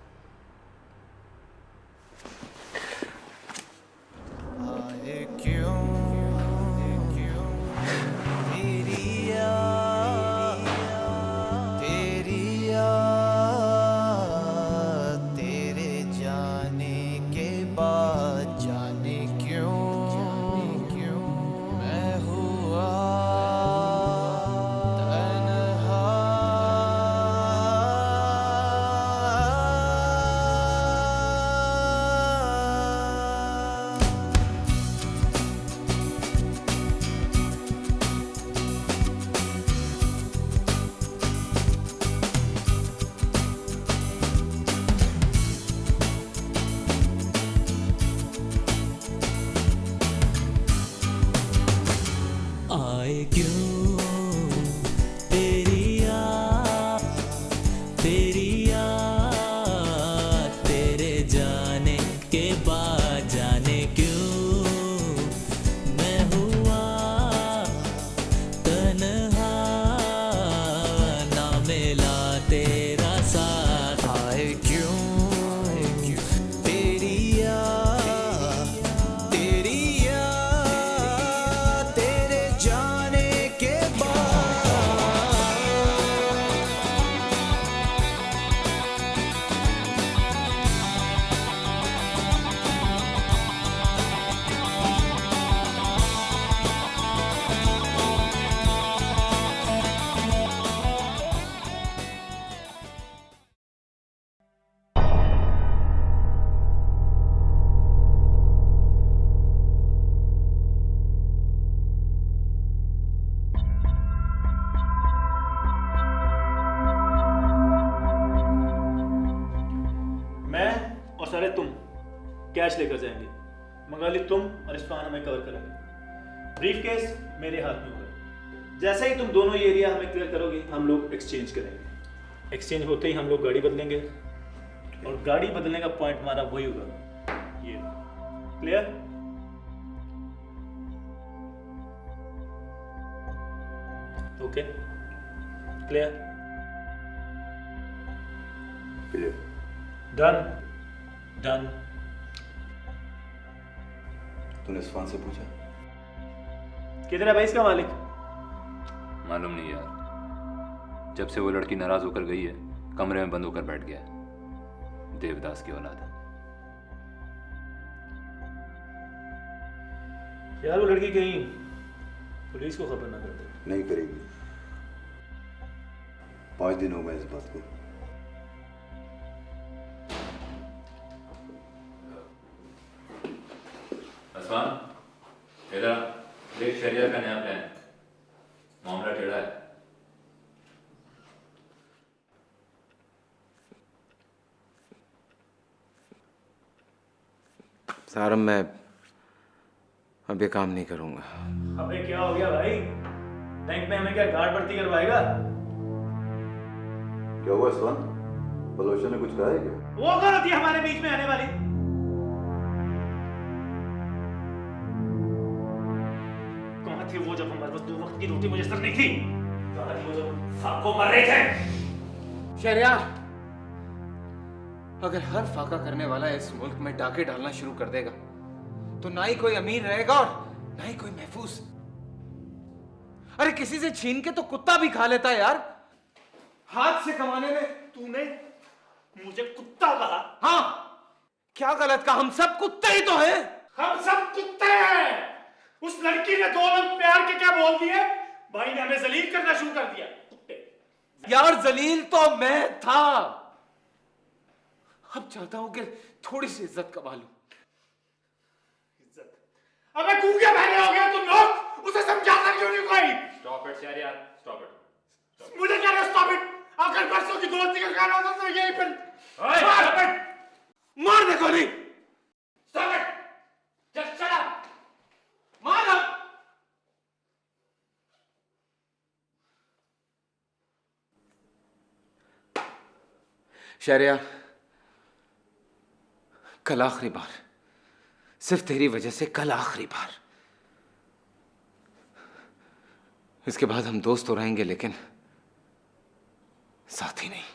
कैश लेकर जाएंगे, मंगाली तुम और इस्फहान हमें कवर करेंगे। ब्रीफ केस मेरे हाथ में होगा। जैसे ही तुम दोनों ये एरिया हमें क्लियर करोगे हम लोग एक्सचेंज करेंगे। एक्सचेंज होते ही हम लोग गाड़ी बदलेंगे और गाड़ी बदलने का पॉइंट हमारा वही होगा, ये। Clear? Okay, clear? Clear. Done done. तूने इस्फहान से पूछा? किधर है भाई इसका मालिक? मालूम नहीं यार, जब से वो लड़की नाराज होकर गई है कमरे में बंद होकर बैठ गया है। देवदास की औलाद है। यार वो लड़की कहीं पुलिस को खबर ना कर दे। नहीं करेगी, 5 दिन हो गए इस बात को। इधर देख, शरिया का नया प्लान। मामला टेढ़ा है। सारम, मैं अब ये काम नहीं करूंगा। अबे क्या हो गया भाई? बैंक में हमें क्या गार्ड भर्ती करवाएगा? क्या हुआ इस्फहान? बलोचा ने कुछ कहा है क्या? वो कौन होती है हमारे बीच में आने वाली? कहाँ थी वो जब हमारे पास 2 वक्त की रोटी मुयस्सर नहीं थी? कहाँ थी वो जब फाको मर रहे थे? शहरियार, अगर हर फाका करने वाला इस मुल्क में डाके डालना शुरू कर देगा तो ना ही कोई अमीर रहेगा और ना ही कोई महफूज। अरे किसी से छीन के तो कुत्ता भी खा लेता है यार। हाथ से कमाने में तूने मुझे कुत्ता कहा? हाँ, क्या गलत कहा? हम सब कुत्ते ही तो हैं। हम सब कुत्ते हैं। उस लड़की ने 2 लफ्ज़ प्यार के क्या बोल दिए? भाई ने हमें जलील करना शुरू कर दिया। कुत्ते। यार जलील तो मैं था। अब चाहता हूं कि थोड़ी सी इज्जत कमा लूं, अबे गूंगे बहरे हो गए तुम लोग, उसे समझाता क्यों नहीं कोई? स्टॉप इट यार, स्टॉप इट। मुझे क्या स्टॉप इट? अगर परसों की दोस्ती का गाना होता तो यही पर मार दे गोली। Stop it, just shut up, मार। शहरिया, कल आखिरी बार, सिर्फ तेरी वजह से कल आखिरी बार। इसके बाद हम दोस्त तो रहेंगे लेकिन साथी नहीं।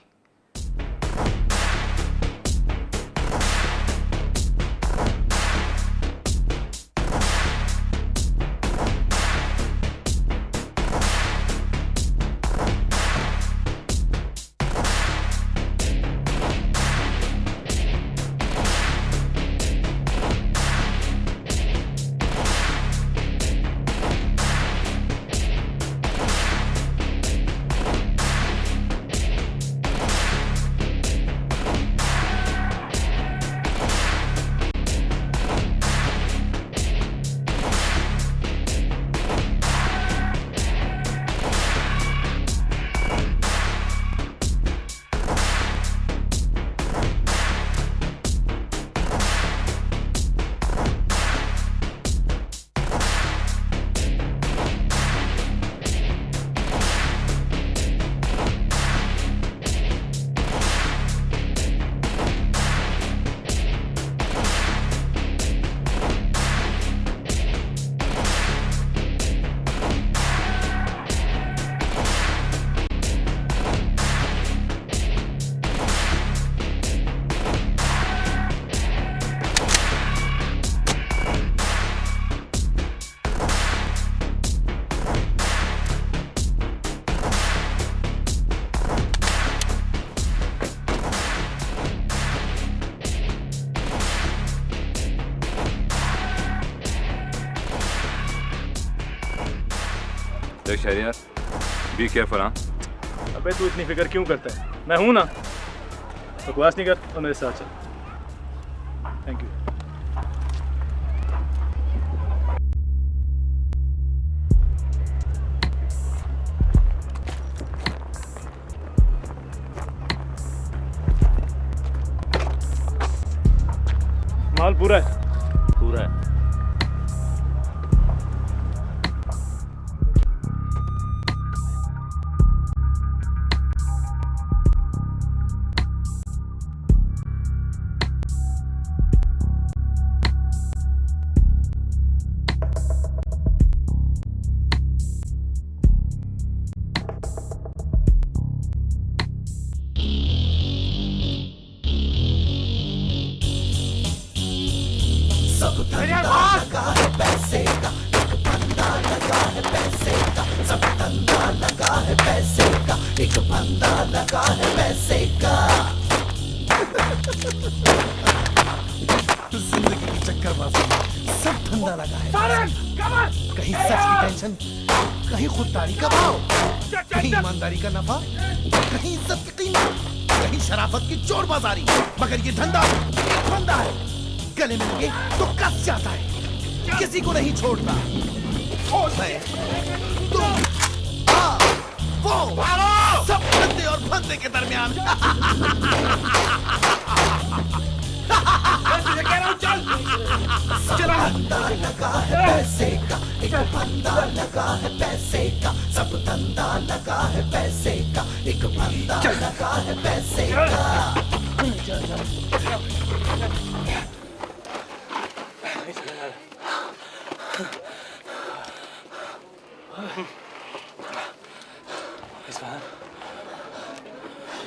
देख शहरियार, बी केयरफुल। हाँ अबे तू इतनी फिक्र क्यों करता है? मैं हूं ना, बकवास नहीं कर और मेरे साथ चल। Thank you. माल पूरा है? पूरा है। सब धंधा लगा है पैसे का, एक बंदा लगा है पैसे का। सब धंधा लगा है पैसे का, एक बंदा लगा है पैसे का। जिंदगी की चक्करबाजी में सब धंधा लगा है। कहीं सच की टेंशन, कहीं खुददारी का भाव, कहीं ईमानदारी का नफा, कहीं इज्जत की कीमत, कहीं शराफत की चोर बाजारी। मगर ये धंधा एक बंदा है, गले में लगे तो कस जाता है, किसी को नहीं छोड़ता। मैं, तुम, वो सब बंदे और बंदे के दरमियान। बंदा लगा है पैसे का, एक बंदा लगा है पैसे का। सब धंधा लगा है पैसे का, एक बंदा लगा है पैसे का।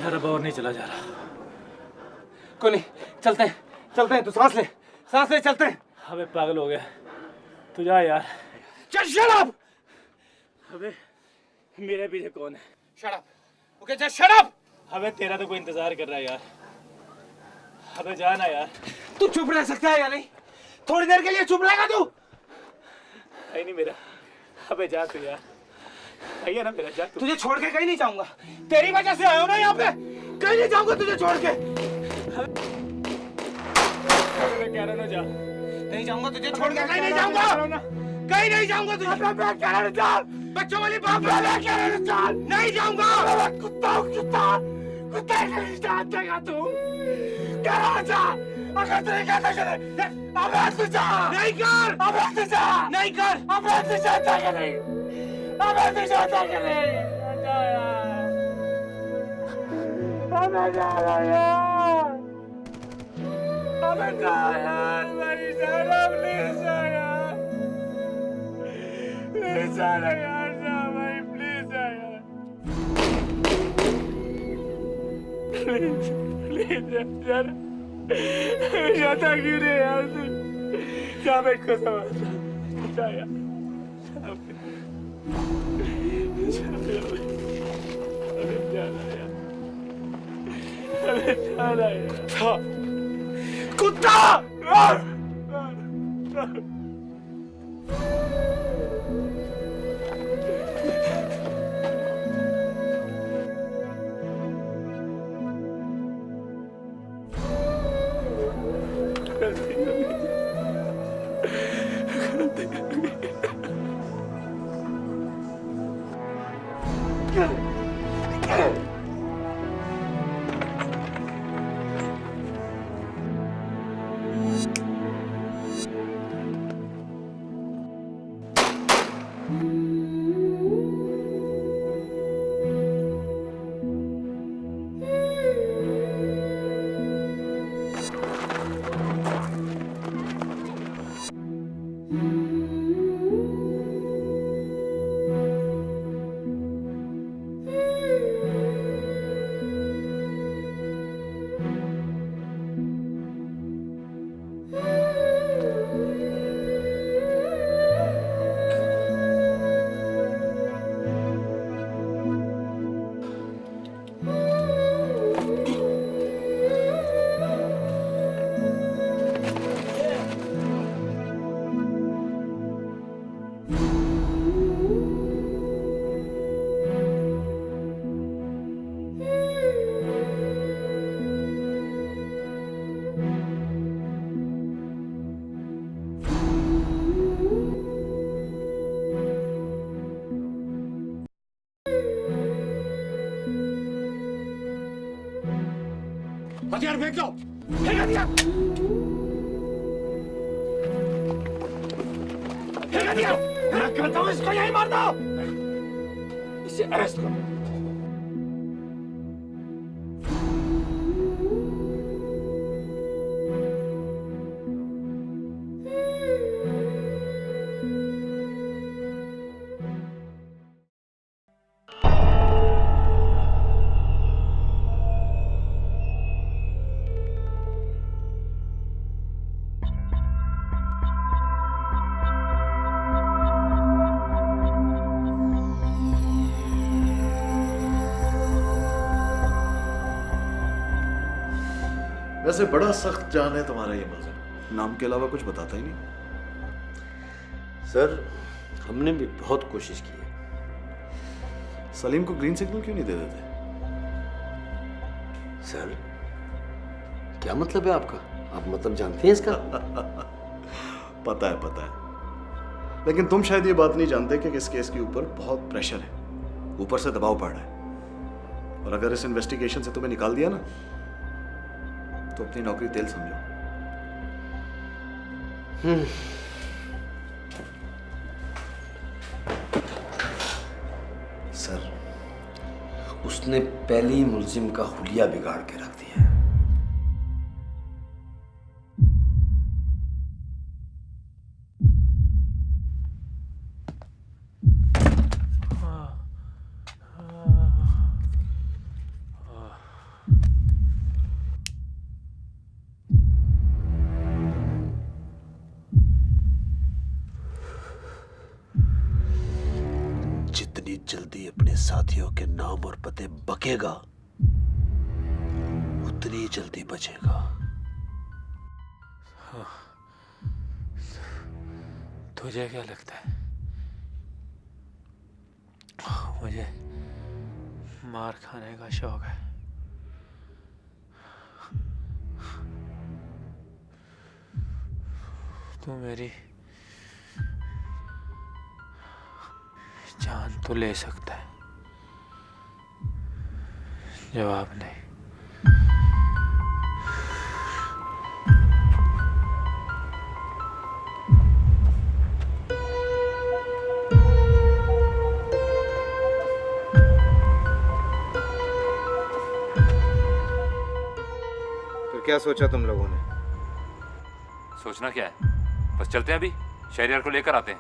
यार अब और नहीं चला जा रहा। कोई नहीं, चलते हैं, चलते हैं। तू सांस ले, सांस ले, चलते हैं। अबे पागल हो गया, तू जा यार। चल शट अप। अबे मेरे पीछे कौन है? Shut up. Okay just shut up. अबे तेरा तो कोई इंतजार कर रहा है यार। अबे जा ना यार। तू चुप रह सकता है या नहीं? थोड़ी देर के लिए चुप रहेगा तू? है नहीं मेरा। अबे जा तू यार, है ना मेरा, जा तू। तुझे छोड़ के कहीं नहीं जाऊंगा, तेरी वजह से आया हूं ना यहाँ पे। कहीं नहीं जाऊंगा तुझे छोड़ के। मैं कह रहा ना जा। नहीं जाऊंगा तुझे छोड़ के, कहीं नहीं जाऊंगा, कहीं नहीं जाऊंगा तुझे। बच्चों वाली बात नहीं जाऊंगा। कुत्ता नहीं जानतेगा तुम। अगर तू ये कहता है नहीं कर, नहीं कर, जाता क्यों रे यार तू? जा बैठ को समझ जा यार। कुत्ता! हथियार फेंक दो, फेंक हथियार, फेंक हथियार। मैं कहता हूँ इसको यहीं मार दो, इसे अरेस्ट करो। वैसे बड़ा सख्त जान है तुम्हारा ये मुलजिम, नाम के अलावा कुछ बताता ही नहीं। सर हमने भी बहुत कोशिश की है। सलीम को ग्रीन सिग्नल क्यों नहीं दे देते? सर क्या मतलब है आपका? आप मतलब जानते हैं इसका? पता है, लेकिन तुम शायद ये बात नहीं जानते कि इस केस के ऊपर बहुत प्रेशर है, ऊपर से दबाव पड़ रहा है, और अगर इस इन्वेस्टिगेशन से तुम्हें निकाल दिया ना तो अपनी नौकरी तेल समझो। सर उसने पहले ही मुलजिम का हुलिया बिगाड़ के रख दिया है। जितनी जल्दी अपने साथियों के नाम और पते बकेगा उतनी जल्दी बचेगा। तुझे क्या लगता है मुझे मार खाने का शौक है? तू मेरी जान तो ले सकता है, जवाब नहीं। क्या सोचा तुम लोगों ने? सोचना क्या है, बस चलते हैं अभी, शहरियार को लेकर आते हैं।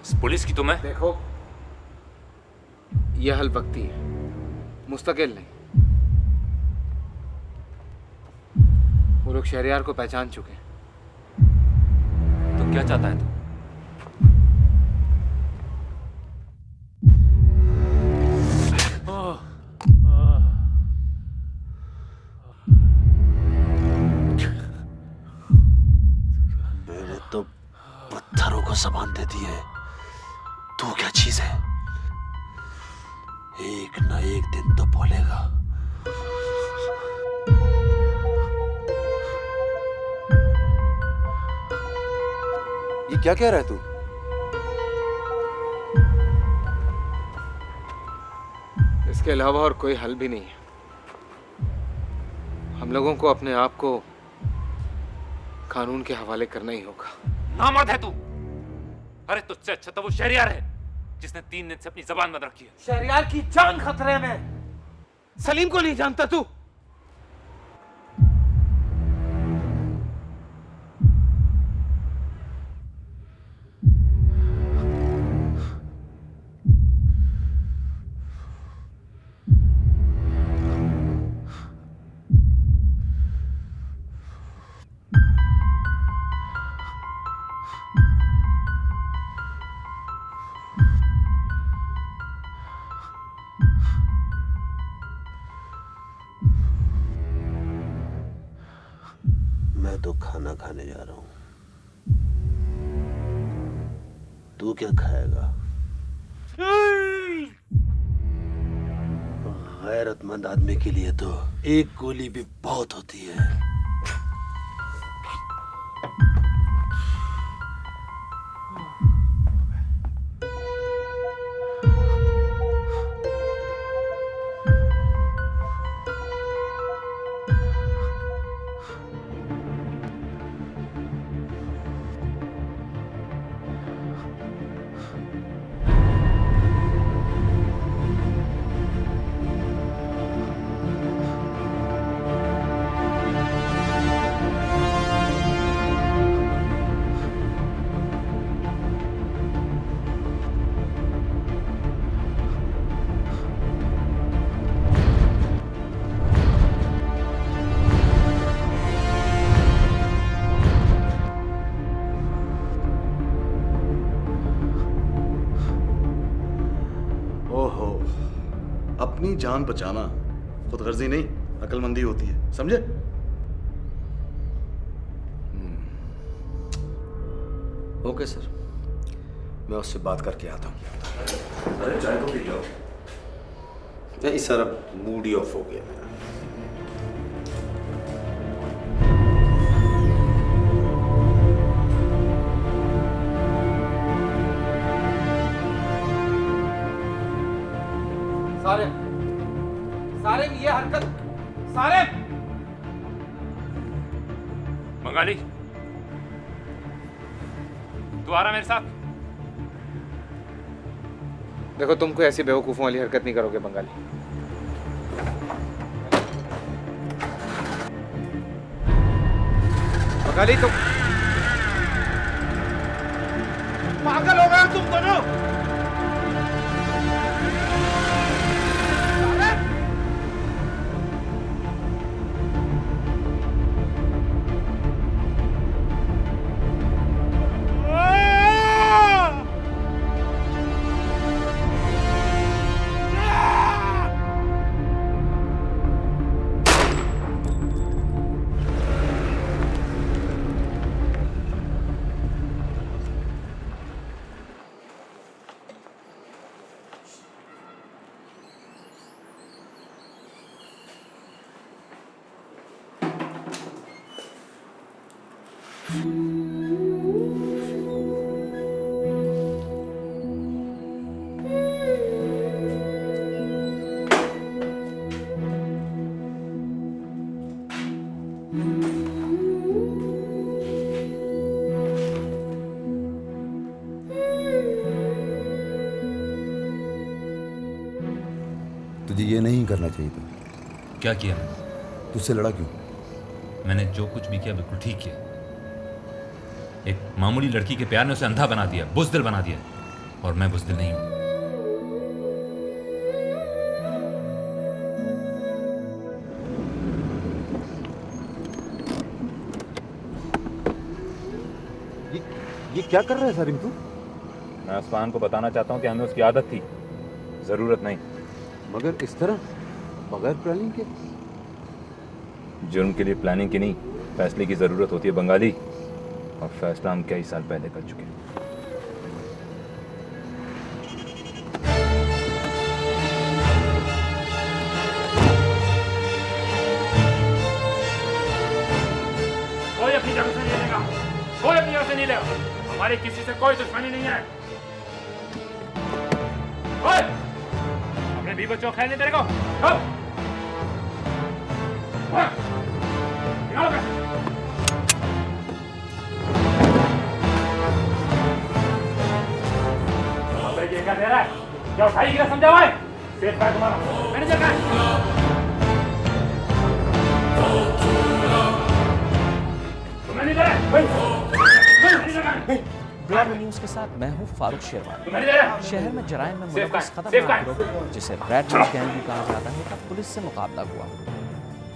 इस पुलिस की तुम्हें देखो, यह हल वक्ती है, मुस्तकिल नहीं। वो लोग शहरियार को पहचान चुके हैं। तो क्या चाहता है तू? तो पत्थरों को जबान दे दी है, तू क्या चीज है? एक ना एक दिन तो बोलेगा। ये क्या कह रहा है तू? इसके अलावा और कोई हल भी नहीं है। हम लोगों को अपने आप को कानून के हवाले करना ही होगा। नामर्द है तू। अरे तुझसे अच्छा तो वो शहरियार है जिसने 3 दिन से अपनी जबान बंद रखी है। शहरियार की जान खतरे में। सलीम को नहीं जानता तू? मैं तो खाना खाने जा रहा हूं, तू क्या खाएगा? गैरतमंद आदमी के लिए तो एक गोली भी बहुत होती है। अपनी जान बचाना खुदगर्जी नहीं, अक्लमंदी होती है, समझे? ओके सर, मैं उससे बात करके आता हूँ। अरे चाय तो पी लो। नहीं सर, अब मूड ही ऑफ हो गया मेरा। सारे ये हरकत, सारे बंगाली, तू आ रहा मेरे साथ? देखो, तुम कोई ऐसी बेवकूफों वाली हरकत नहीं करोगे बंगाली। बंगाली तुम पागल हो गए हो तुम दोनों? तुझे ये नहीं करना चाहिए था। क्या किया मैंने? तुझसे लड़ा क्यों? मैंने जो कुछ भी किया बिल्कुल ठीक किया। एक मामूली लड़की के प्यार ने उसे अंधा बना दिया, बुज़दिल बना दिया, और मैं बुज़दिल नहीं हूं। ये क्या कर रहा है सलीम तू? मैं उस्मान को बताना चाहता हूं कि हमें उसकी आदत थी, जरूरत नहीं। मगर इस तरह बगैर प्लानिंग के? जुर्म के लिए प्लानिंग की नहीं, फैसले की जरूरत होती है बंगाली, और फैसला हम कई साल पहले कर चुके हैं। कोई अपनी जगह से नहीं लेगा, कोई अपनी जगह से नहीं लेगा। हमारी किसी से कोई दुश्मनी नहीं है। ओए, अपने भी बच्चों को खेलने तेरे को। ये क्या दे रहा है? क्या उठाई गिरा समझा हुआ है? सेफ है तुम्हारा मैनेजर का तुम्हें नहीं दे रहा। ब्लॉग न्यूज़ के साथ मैं हूं फारूक शेरवानी। शहर में जराइम में मुलव्वस खतरनाक गिरोह जिसे रेड रोज गैंग भी कहा जाता है का पुलिस से मुकाबला हुआ।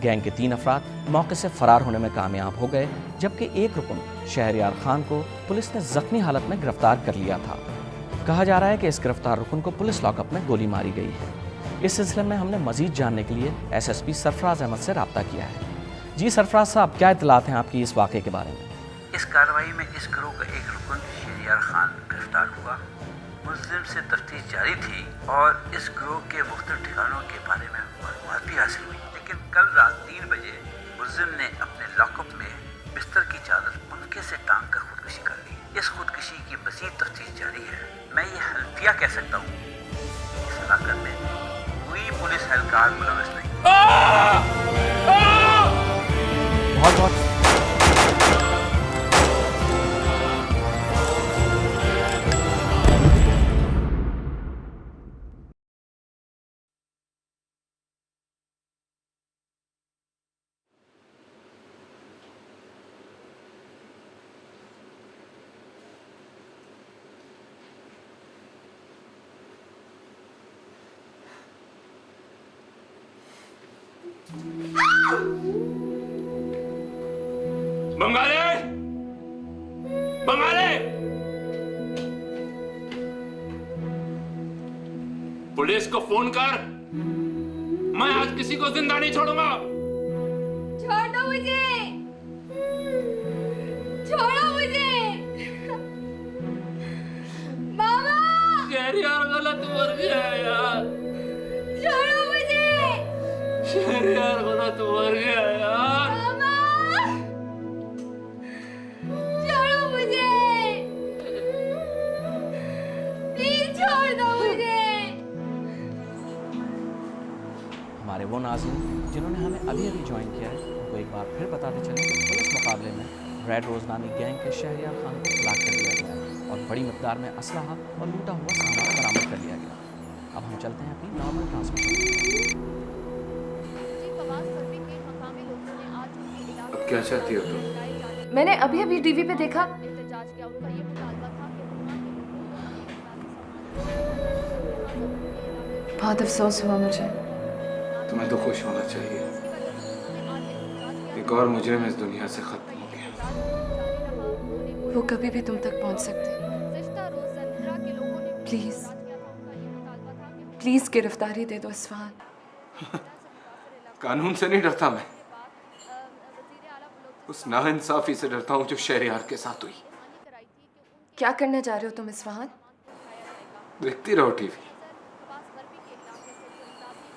गैंग के 3 अफराद मौके से फरार होने में कामयाब हो गए, जबकि एक रुकन शहरयार खान को पुलिस ने जख्मी हालत में गिरफ्तार कर लिया था। कहा जा रहा है कि इस गिरफ्तार रुकन को पुलिस लॉकअप में गोली मारी गई है। इस सिलसिले में हमने मजीद जानने के लिए SSP सरफराज अहमद से रब्ता किया है। जी सरफराज साहब, क्या इत्तलात हैं आपकी इस वाक़े के बारे में? इस कार्रवाई में इस गिरोह का एक रुकन शहरयार खान गिरफ्तार हुआ। मुल्जिम से तफ्तीश जारी थी और इस गिरोह के मुख्तलिफ ठिकानों के बारे में मालूमात भी हासिल हुई, लेकिन कल रात 3 बजे मुल्जिम ने अपने लॉकअप में बिस्तर की चादर पंखे से टांग कर खुदकुशी कर ली। इस खुदकुशी की मज़ीद तफ्तीश जारी है। मैं ये हल्फिया कह सकता हूँ, इस हलाकत में कोई पुलिस एहलकार मुलव्वस नहीं। बहुत बहुत बंगाली, बंगाली, पुलिस को फोन कर। मैं आज किसी को जिंदा नहीं छोड़ूंगा। छोड़ दो मुझे, छोड़ो मुझे। मामा शहरयार गलत मर गया यार। छोड़ो मुझे। शहरयार गलत मर गया यार। छोड़ो मुझे, प्लीज छोड़ दो मुझे। हमारे वो नाज़रीन जिन्होंने हमें अभी अभी ज्वाइन किया है, उनको एक बार फिर बताते चलें कि पुलिस मुकाबले में रेड रोज नामी गैंग के शहरयार खान को हलाक कर दिया गया है और बड़ी मकदार में असलहा और लूटा हुआ सामान बरामद कर लिया गया। अब हम चलते हैं अपनी नॉर्मल ट्रांसमिशन। अब क्या चाहती हो तुम? मैंने अभी अभी टीवी पे देखा। बहुत अफसोस हुआ मुझे। तुम्हें तो खुश होना चाहिए, एक और मुजरिम इस दुनिया से खत्म हो गया। वो कभी भी तुम तक पहुंच सकते। प्लीज प्लीज गिरफ्तारी दे दो इस्फहान। कानून से नहीं डरता मैं, उस नाइंसाफी से डरता हूँ जो शहरयार के साथ हुई। क्या करने जा रहे हो तुम इस्फहान? देखती रहो टीवी,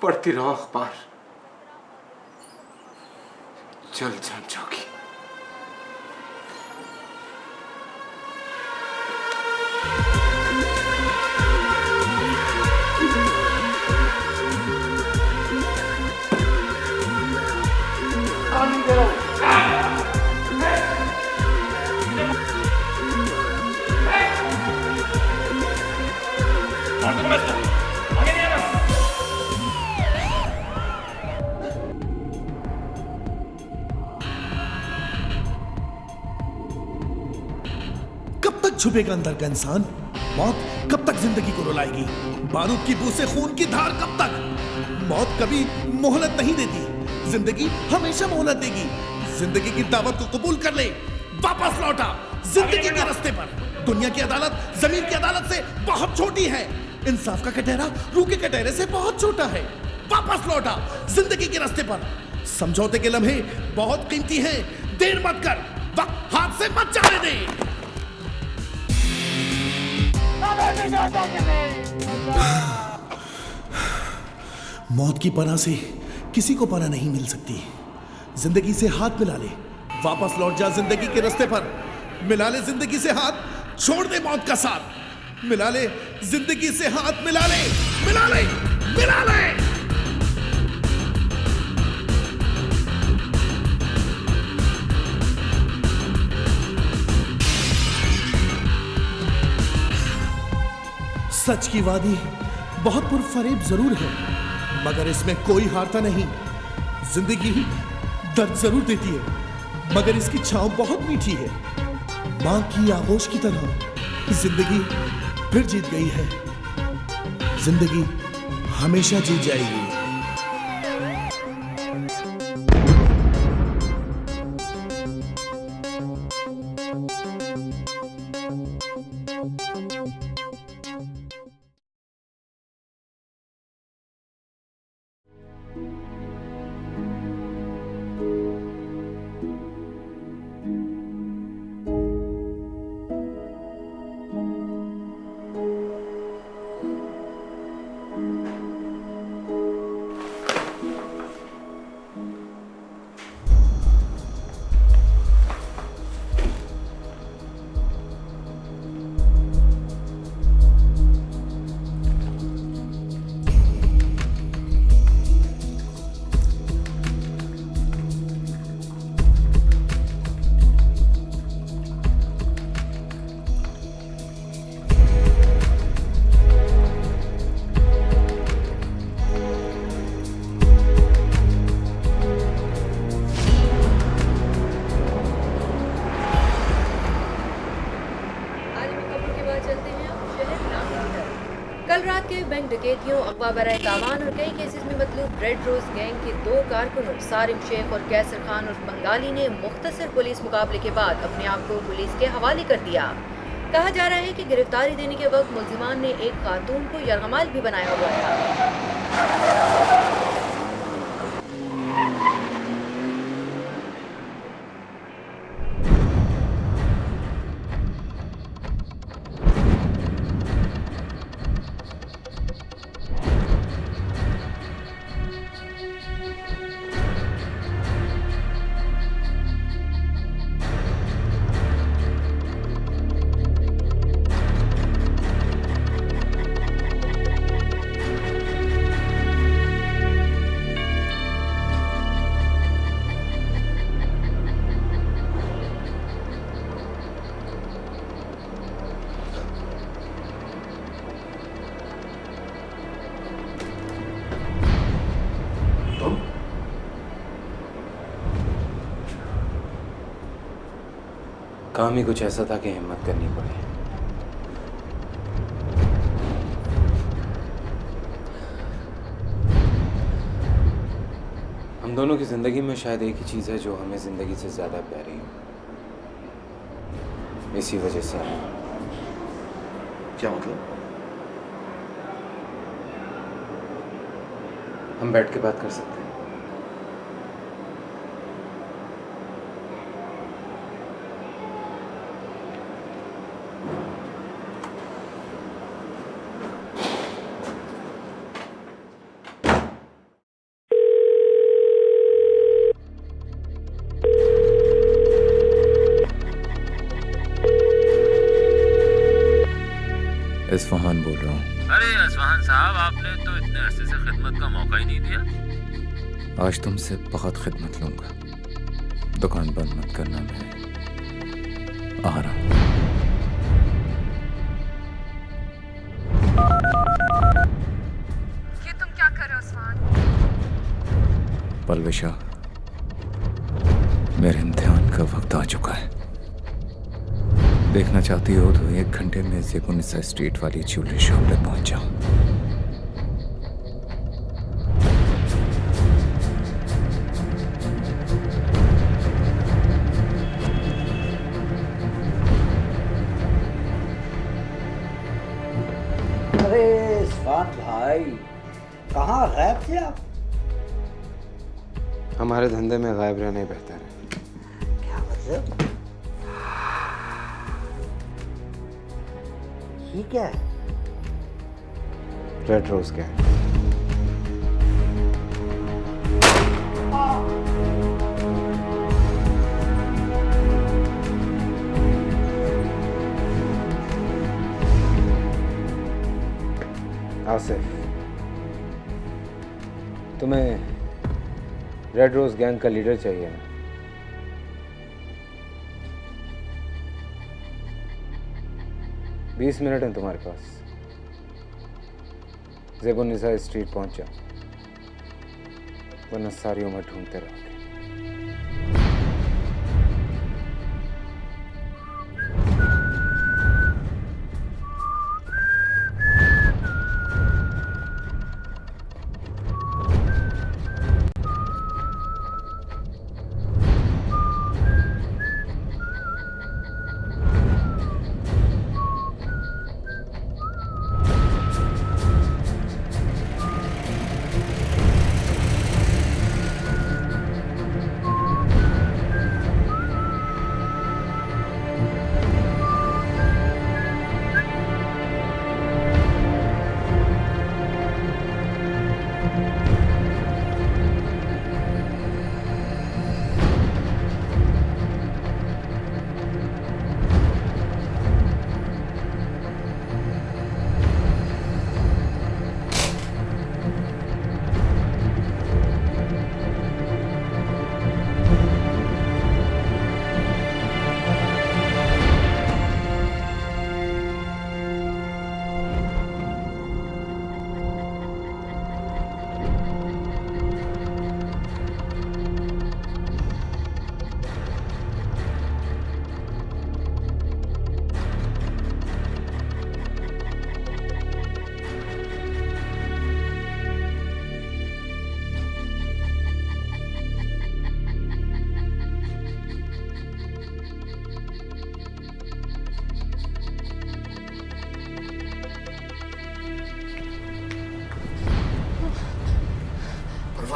पढ़ती रहो अखबार, जल्द जान जाओगी। बदतमीज तू, आगे नहीं आना। कब तक छुपेगा अंदर का इंसान? मौत कब तक जिंदगी को रुलाएगी? बारूद की बू से खून की धार कब तक? मौत कभी मोहलत नहीं देती, जिंदगी हमेशा मोहलत देगी। जिंदगी की दावत को कबूल कर ले, वापस लौटा जिंदगी के रास्ते पर। दुनिया की अदालत जमीन की अदालत से बहुत छोटी है, इंसाफ का कटहरा रूह के कटहरे से बहुत छोटा है। वापस लौटा जिंदगी के रास्ते पर। समझौते के लम्हे बहुत कीमती हैं, देर मत कर, वक्त हाथ से मत जाने दे। मौत की पनाह से किसी को पनाह नहीं मिल सकती। जिंदगी से हाथ मिला ले, वापस लौट जा जिंदगी के रास्ते पर। मिला ले जिंदगी से हाथ, छोड़ दे मौत का साथ। मिला ले जिंदगी से हाथ, मिला ले, मिला ले, मिला ले। सच की वादी बहुत पुरफरेब जरूर है, मगर इसमें कोई हारता नहीं। जिंदगी दर्द जरूर देती है, मगर इसकी छांव बहुत मीठी है। मां की आगोश की तरह जिंदगी फिर जीत गई है। जिंदगी हमेशा जीत जाएगी। कल रात के बैंक डकैतियों, अगवा बराए तावान और कई केसेस में मतलूब रेड रोज गैंग के 2 कारकुनों सारिम शेख और कैसर खान उर्फ बंगाली ने मुख्तसर पुलिस मुकाबले के बाद अपने आप को पुलिस के हवाले कर दिया। कहा जा रहा है कि गिरफ्तारी देने के वक्त मुल्जिमान ने एक खातून को यरगमाल भी बनाया हुआ था। काम ही कुछ ऐसा था कि हिम्मत करनी पड़ी। हम दोनों की जिंदगी में शायद एक ही चीज है जो हमें जिंदगी से ज्यादा प्यारी है। इसी वजह से क्या मतलब? हम बैठ के बात कर सकते हैं। इस्फहान बोल रहा हूँ। अरे इस्फहान साहब, आपने तो इतने अरसे से खिदमत का मौका ही नहीं दिया। आज तुमसे बहुत खिदमत लूंगा। दुकान बंद मत करना, मैं आ रहा हूँ। पलविशा, मेरे इम्तिहान का वक्त आ चुका है। देखना चाहती हो तो 1 घंटे में ज़ेबुन्निसा स्ट्रीट वाली ज्वेलरी शॉप पे पहुंच जाओ। अरे स्वाद भाई, कहाँ गायब थे आप? हमारे धंधे में गायब रहना ही बेहतर है। क्या मतलब? ये क्या है? Red rose gang. आसिफ, तुम्हें रेड रोज गैंग का लीडर चाहिए ना? बीस मिनट हैं तुम्हारे पास। ज़ेबुन्निसा स्ट्रीट पहुंच जाओ, वरना सारी उम्र ढूंढते रहोगे।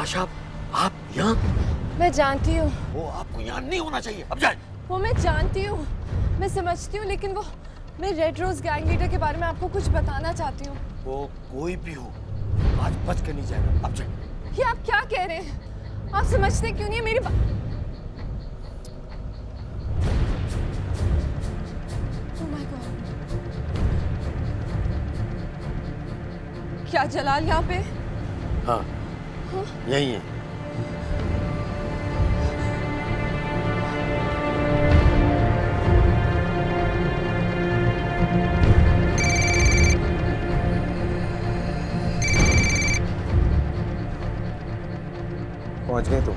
आप यहाँ? मैं जानती हूँ वो आपको यहाँ नहीं होना चाहिए। अब जाए। वो मैं जानती हूँ, मैं समझती हूँ, लेकिन वो मैं रेड रोज गैंग लीडर के बारे में आपको कुछ बताना चाहती हूँ। वो कोई भी हो, आज बच के नहीं जाएगा। अब जाए। ये आप क्या कह रहे हैं? आप समझते क्यों नहीं है मेरी बात? Oh my God. क्या जलाल यहाँ पे? हाँ, यही है। पहुंच गए तुम?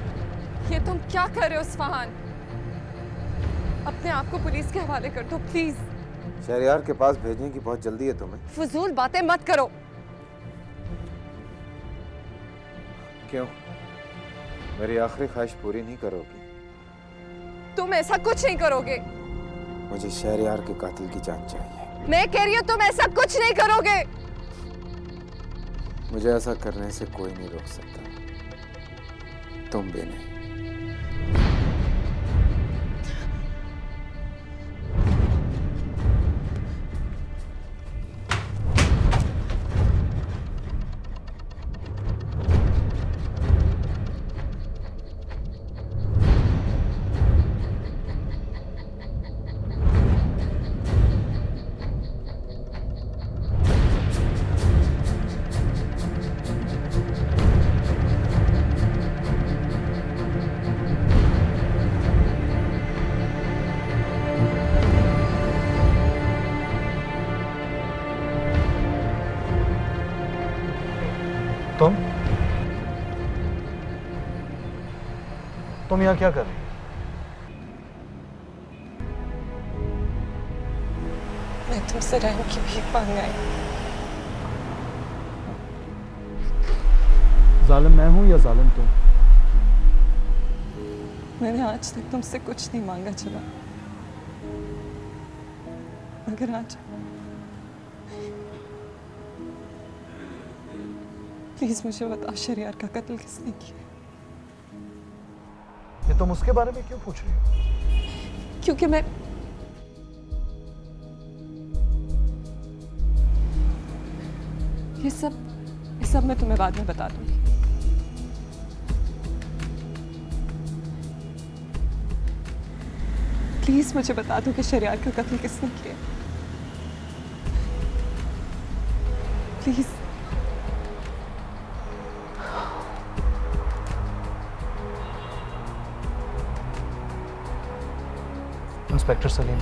ये तुम क्या कर रहे हो इस्फहान? अपने आप को पुलिस के हवाले कर दो प्लीज। शहरयार के पास भेजने की बहुत जल्दी है तुम्हें। फजूल बातें मत करो। क्यों? मेरी आखिरी ख्वाहिश पूरी नहीं करोगी? तुम ऐसा कुछ नहीं करोगे। मुझे शहरयार के कातिल की जान चाहिए। मैं कह रही हूँ तुम ऐसा कुछ नहीं करोगे। मुझे ऐसा करने से कोई नहीं रोक सकता, तुम भी नहीं। तुम यहाँ क्या कर रही हो? मैं तुमसे रहम की भीख मांगने आई। जालिम मैं हूँ या जालिम तुम? मैंने आज तक तुमसे कुछ नहीं मांगा चला, मगर आज प्लीज मुझे बताओ शरियार का कत्ल किसने किया? ये तुम उसके बारे में क्यों पूछ रही हो? क्योंकि मैं ये सब मैं तुम्हें बाद में बता दूंगी। प्लीज मुझे बता दो कि शरियार का कत्ल किसने किया। Please. Inspector Salim.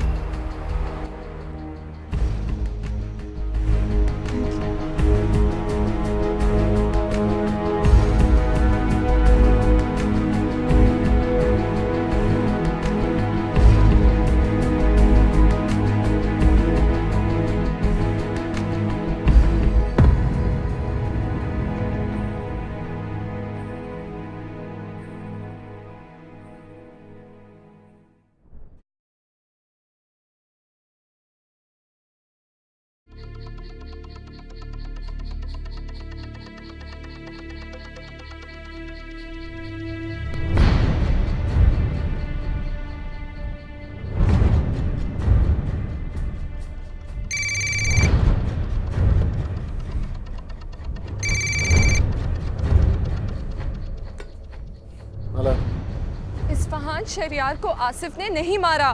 Isfahan Shahriar को आसिफ ने नहीं मारा।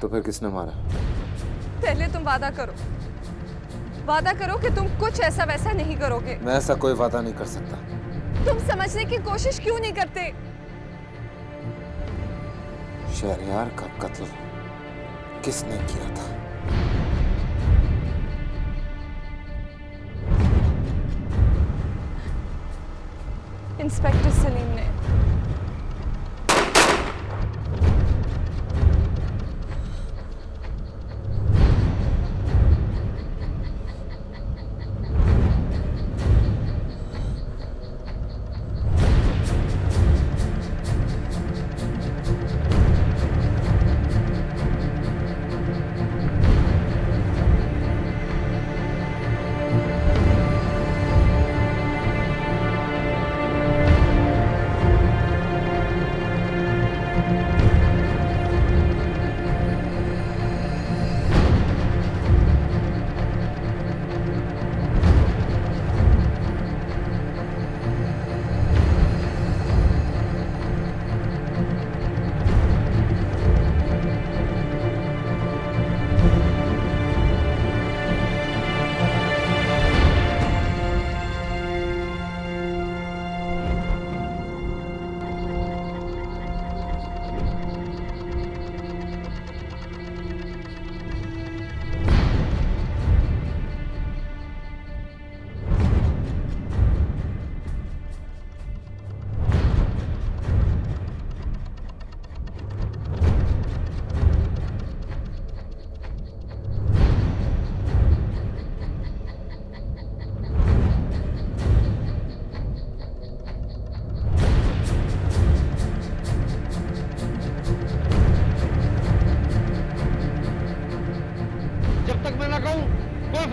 तो फिर किसने मारा? पहले तुम वादा करो कि तुम कुछ ऐसा वैसा नहीं करोगे। मैं ऐसा कोई वादा नहीं कर सकता। तुम समझने की कोशिश क्यों नहीं करते? शहरयार का कत्ल किसने किया था? इंस्पेक्टर सलीम ने।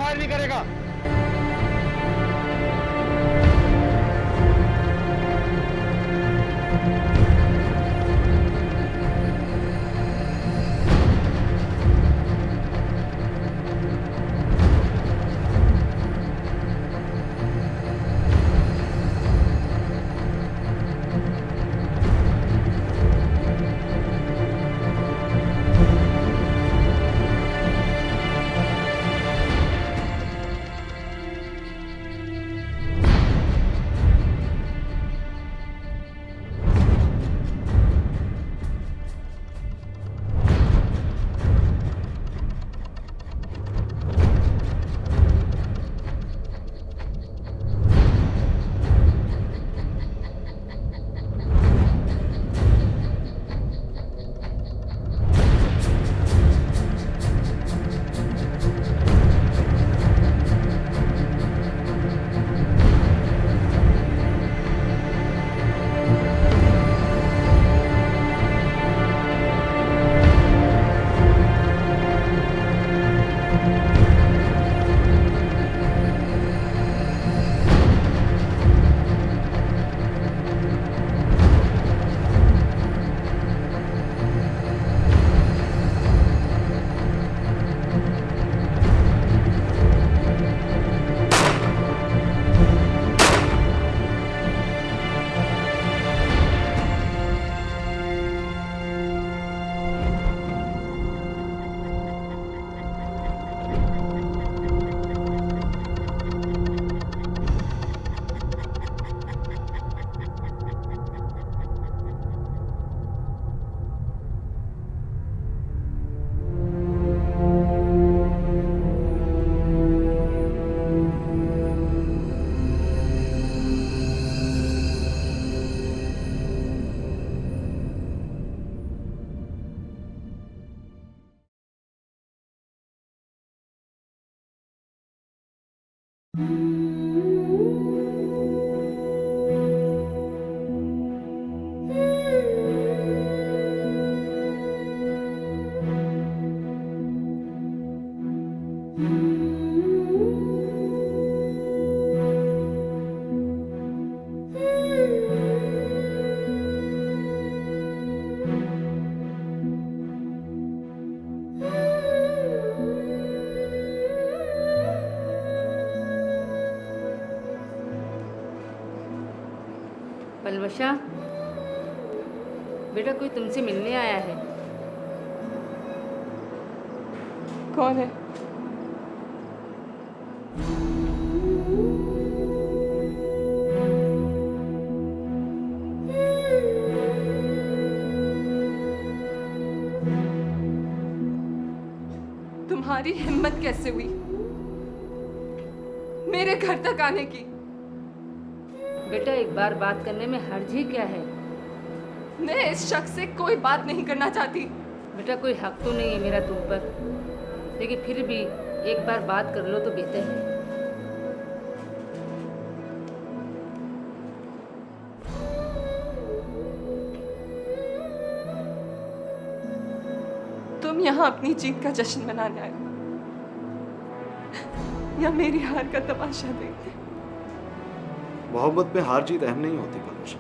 फायर नहीं करेगा। पलवशा, बेटा कोई तुमसे मिलने आया है। कौन है? तुम्हारी हिम्मत कैसे हुई मेरे घर तक आने की? बेटा एक बार बात करने में हर्ज ही क्या है? मैं इस शख्स से कोई बात नहीं करना चाहती। बेटा कोई हक तो नहीं है मेरा तुम पर, लेकिन फिर भी एक बार बात कर लो तो बेहतर है। तुम यहाँ अपनी जीत का जश्न मनाने आए या मेरी हार का तमाशा देखते? मोहब्बत में हार जीत अहम नहीं होती पलवशा,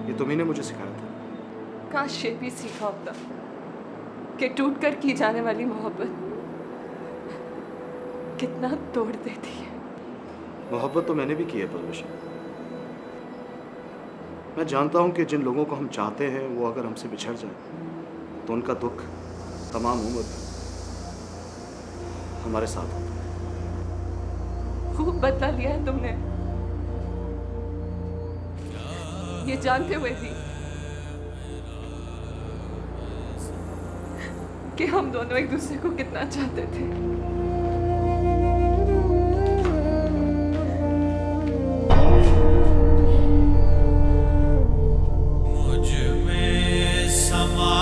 ये तुम्ही ने मुझे सिखाया था। काश ये भी सीखा होता कि टूटकर की जाने वाली मोहब्बत कितना तोड़ देती है। मोहब्बत तो मैंने भी की है पलवशा। मैं जानता हूं कि जिन लोगों को हम चाहते हैं वो अगर हमसे बिछड़ जाए तो उनका दुख तमाम उम्र हमारे साथ होता है। खूब बदला लिया है तुमने, ये जानते हुए भी कि हम दोनों एक दूसरे को कितना चाहते थे। मुझ में समा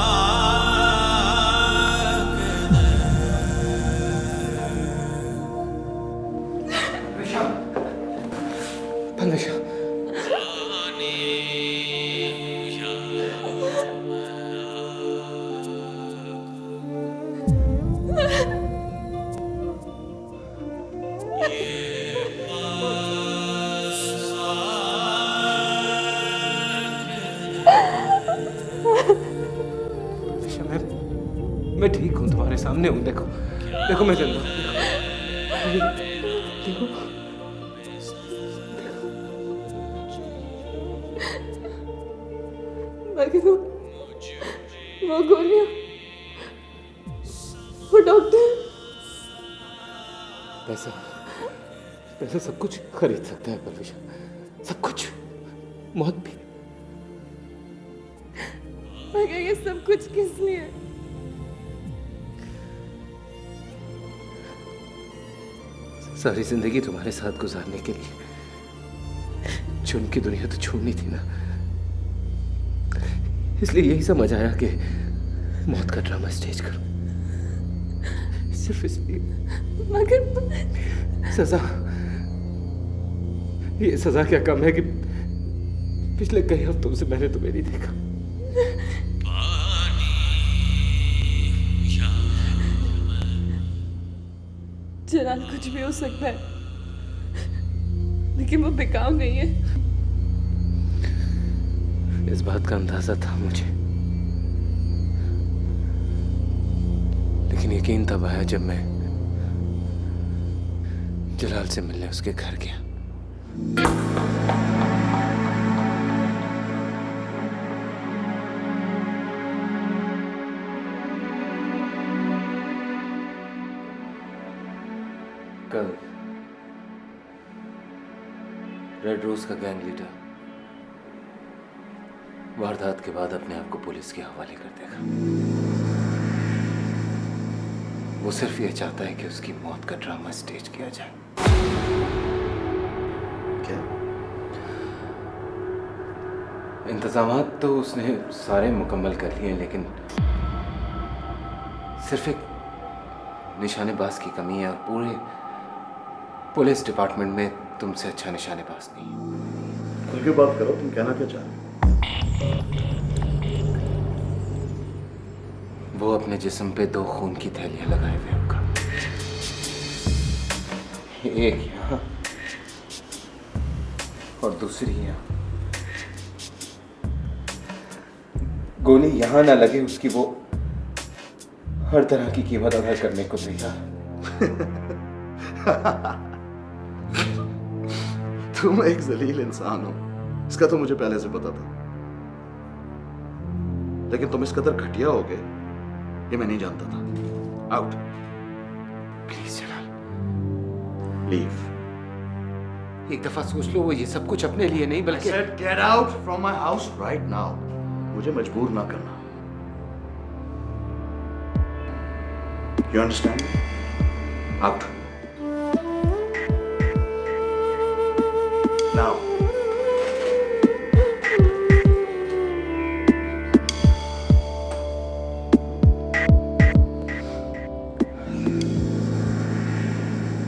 पलवशा, मैं ठीक हूँ, तुम्हारे सामने हूँ। देखो देखो मैं जिंदा हूँ। देखो मगर वो गोलियां, वो डॉक्टर। पैसा पैसा सब कुछ खरीद सकता है पलवशा, सब कुछ, मौत भी। मगर ये सब कुछ किस लिए? सारी जिंदगी तुम्हारे साथ गुजारने के लिए। जो उनकी दुनिया तो छोड़नी थी ना, इसलिए यही समझ आया कि मौत का ड्रामा स्टेज करूं, सिर्फ इसलिए। मगर सजा, ये सजा क्या कम है कि पिछले कई हफ्तों से मैंने तुम्हें नहीं देखा। जलाल कुछ भी हो सकता है, लेकिन वो बेकार नहीं है। इस बात का अंदाजा था मुझे, लेकिन यकीन तब आया जब मैं जलाल से मिलने उसके घर गया। कल रेड रोज का गैंग लीडर वारदात के बाद अपने आप को पुलिस के हवाले कर देगा। वो सिर्फ ये चाहता है कि उसकी मौत का ड्रामा स्टेज किया जाए। क्या इंतजामात तो उसने सारे मुकम्मल कर लिए, लेकिन सिर्फ एक निशानेबाज की कमी है और पुलिस डिपार्टमेंट में तुमसे अच्छा निशानेबाज नहीं। खुल के बात करो, तुम कहना क्या चाह रहे हो? वो अपने जिस्म पे 2 खून की थैलियां लगाए हुए उनका, एक यहाँ और दूसरी यहाँ। गोली यहाँ ना लगे उसकी वो हर तरह की कीमत अदा करने को तैयार। तुम एक जलील इंसान हो, इसका तो मुझे पहले से पता था, लेकिन तुम इस कदर घटिया हो गए ये मैं नहीं जानता था। Out please Jalal, leave. एक दफा सोच लो, वो ये सब कुछ अपने लिए नहीं बल्कि get out from my house right now. मुझे मजबूर ना करना। You understand? Out now.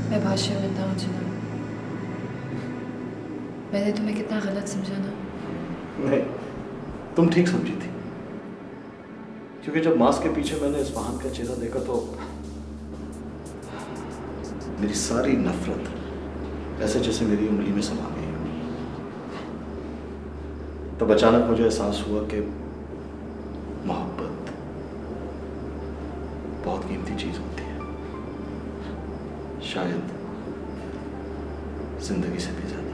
मैं बहुत शर्मिंदा हूँ जनाब, मैंने तुम्हें कितना गलत समझा ना। नहीं, तुम ठीक समझी थी, क्योंकि जब मास्क के पीछे मैंने इस्फहान का चेहरा देखा तो मेरी सारी नफरत ऐसे जैसे मेरी उंगली में समा गई। तब अचानक मुझे एहसास हुआ कि मोहब्बत बहुत कीमती चीज होती है, शायद जिंदगी से भी ज्यादा।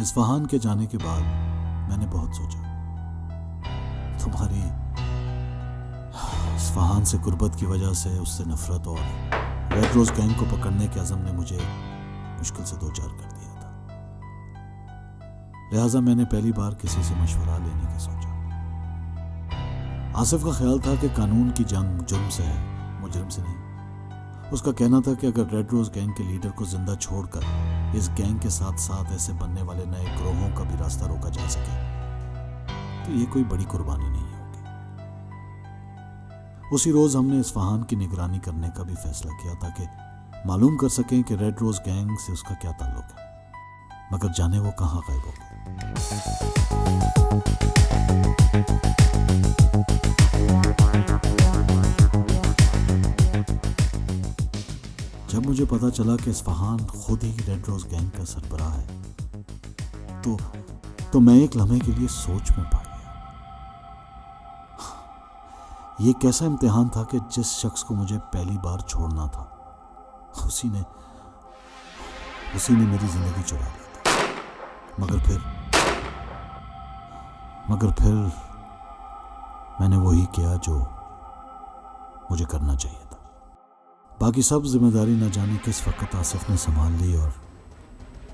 इस्फहान के जाने के बाद मैंने बहुत सोचा। तुम्हारी इस्फहान से गुर्बत की वजह से उससे नफरत और रेड रोज गैंग को पकड़ने के अज़म ने मुझे मुश्किल से 2-4 कर दिया था। लिहाजा मैंने पहली बार किसी से मशवरा लेने का सोचा। आसिफ का ख्याल था कि कानून की जंग जुर्म से है, मुजरिम से नहीं। उसका कहना था कि अगर रेड रोज गैंग के लीडर को जिंदा छोड़कर इस गैंग के साथ साथ ऐसे बनने वाले नए ग्रोहों का भी रास्ता रोका जा सके तो ये कोई बड़ी कुर्बानी नहीं होगी। उसी रोज हमने इस्फहान की निगरानी करने का भी फैसला किया ताकि मालूम कर सकें कि रेड रोज गैंग से उसका क्या ताल्लुक है, मगर जाने वो कहाँ गायब हो गया। जब मुझे पता चला कि इस्फहान खुद ही रेड रोज गैंग का सरबराह है तो मैं एक लम्हे के लिए सोच में पा गया। ये कैसा इम्तिहान था कि जिस शख्स को मुझे पहली बार छोड़ना था उसी ने मेरी जिंदगी चुरा ली थी। मगर फिर मैंने वही किया जो मुझे करना चाहिए था। बाकी सब जिम्मेदारी न जाने किस वक्त आसिफ ने संभाल ली और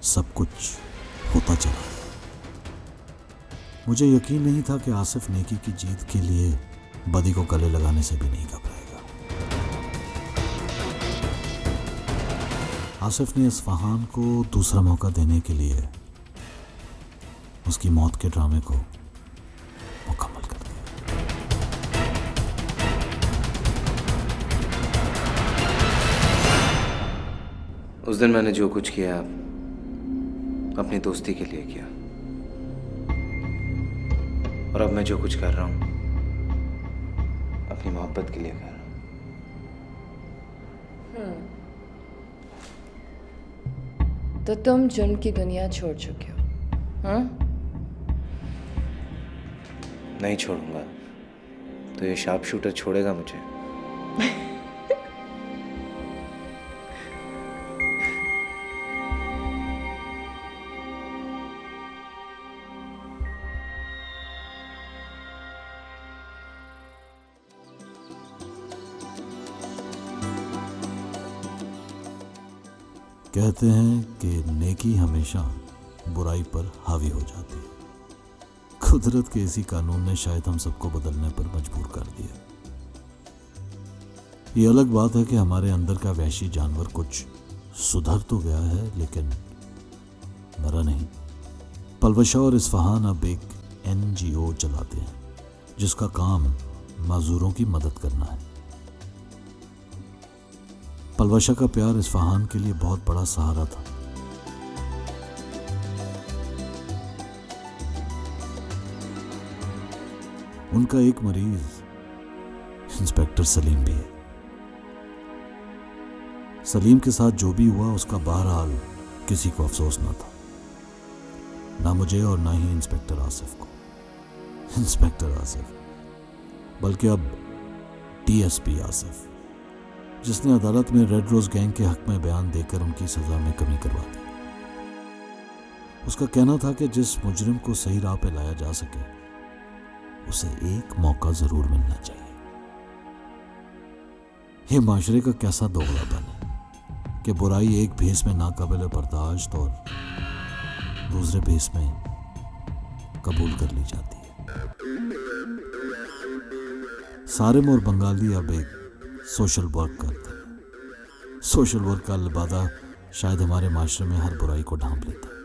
सब कुछ होता चला। मुझे यकीन नहीं था कि आसिफ नेकी की जीत के लिए बदी को गले लगाने से भी नहीं घबराएगा। आसिफ ने इस्फहान को दूसरा मौका देने के लिए उसकी मौत के ड्रामे को मुकम्मल कर दिया। उस दिन मैंने जो कुछ किया अपनी दोस्ती के लिए किया, और अब मैं जो कुछ कर रहा हूं अपनी मोहब्बत के लिए कर रहा हूं। तो तुम जुर्म की दुनिया छोड़ चुके हो, हाँ? नहीं छोड़ूंगा तो ये शार्प शूटर छोड़ेगा मुझे? कहते हैं कि नेकी हमेशा बुराई पर हावी हो जाती है। कुदरत के इसी कानून ने शायद हम सबको बदलने पर मजबूर कर दिया। ये अलग बात है कि हमारे अंदर का वहशी जानवर कुछ सुधर तो गया है लेकिन मरा नहीं। पलवशा और इस्फहान अब एक NGO चलाते हैं जिसका काम माजूरों की मदद करना है। पलवशा का प्यार इस्फहान के लिए बहुत बड़ा सहारा था। उनका एक मरीज इंस्पेक्टर सलीम भी है। सलीम के साथ जो भी हुआ उसका बहरहाल किसी को अफसोस ना था, ना मुझे और ना ही इंस्पेक्टर आसिफ को। इंस्पेक्टर आसिफ बल्कि अब DSP आसिफ, जिसने अदालत में रेड रोज गैंग के हक में बयान देकर उनकी सजा में कमी करवा दी। उसका कहना था कि जिस मुजरिम को सही राह पे लाया जा सके उसे एक मौका जरूर मिलना चाहिए। ये माशरे का कैसा दोगलापन है कि बुराई एक भेस में नाकाबिले बर्दाश्त और दूसरे भेस में कबूल कर ली जाती है। सारिम और बंगाली अब एक सोशल वर्क करते हैं। सोशल वर्क का लिबादा शायद हमारे माशरे में हर बुराई को ढांप लेता है।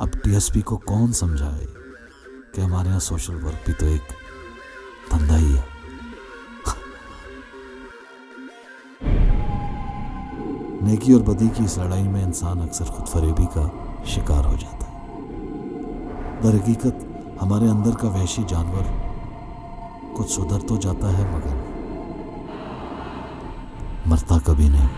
अब DSP को कौन समझाए कि हमारे यहाँ सोशल वर्क भी तो एक धंधा ही है। नेकी और बदी की इस लड़ाई में इंसान अक्सर खुद फरेबी का शिकार हो जाता है। दर हकीकत हमारे अंदर का वहशी जानवर कुछ सुधर तो जाता है मगर मरता कभी नहीं।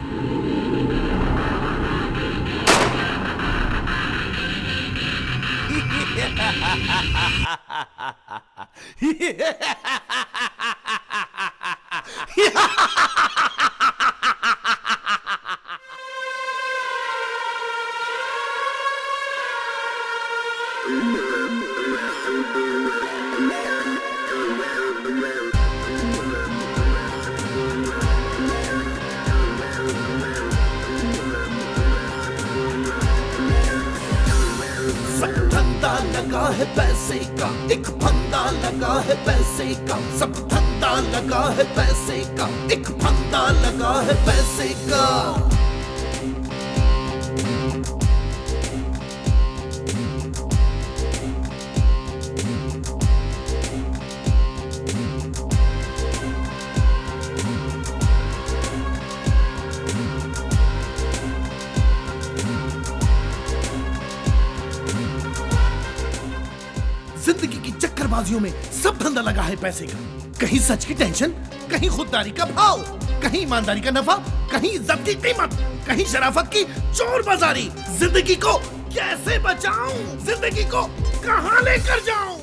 धंधा लगा है पैसे का, एक फंदा लगा है पैसे का। सब धंधा लगा है पैसे का, एक फंदा लगा है पैसे का। जिंदगी की चक्करबाजियों में सब धंधा लगा है पैसे का। कहीं सच की टेंशन, कहीं खुददारी का भाव, कहीं ईमानदारी का नफा, कहीं इज्जत की कीमत, कहीं शराफत की चोर बाजारी। जिंदगी को कैसे बचाऊं, जिंदगी को कहां लेकर जाऊं।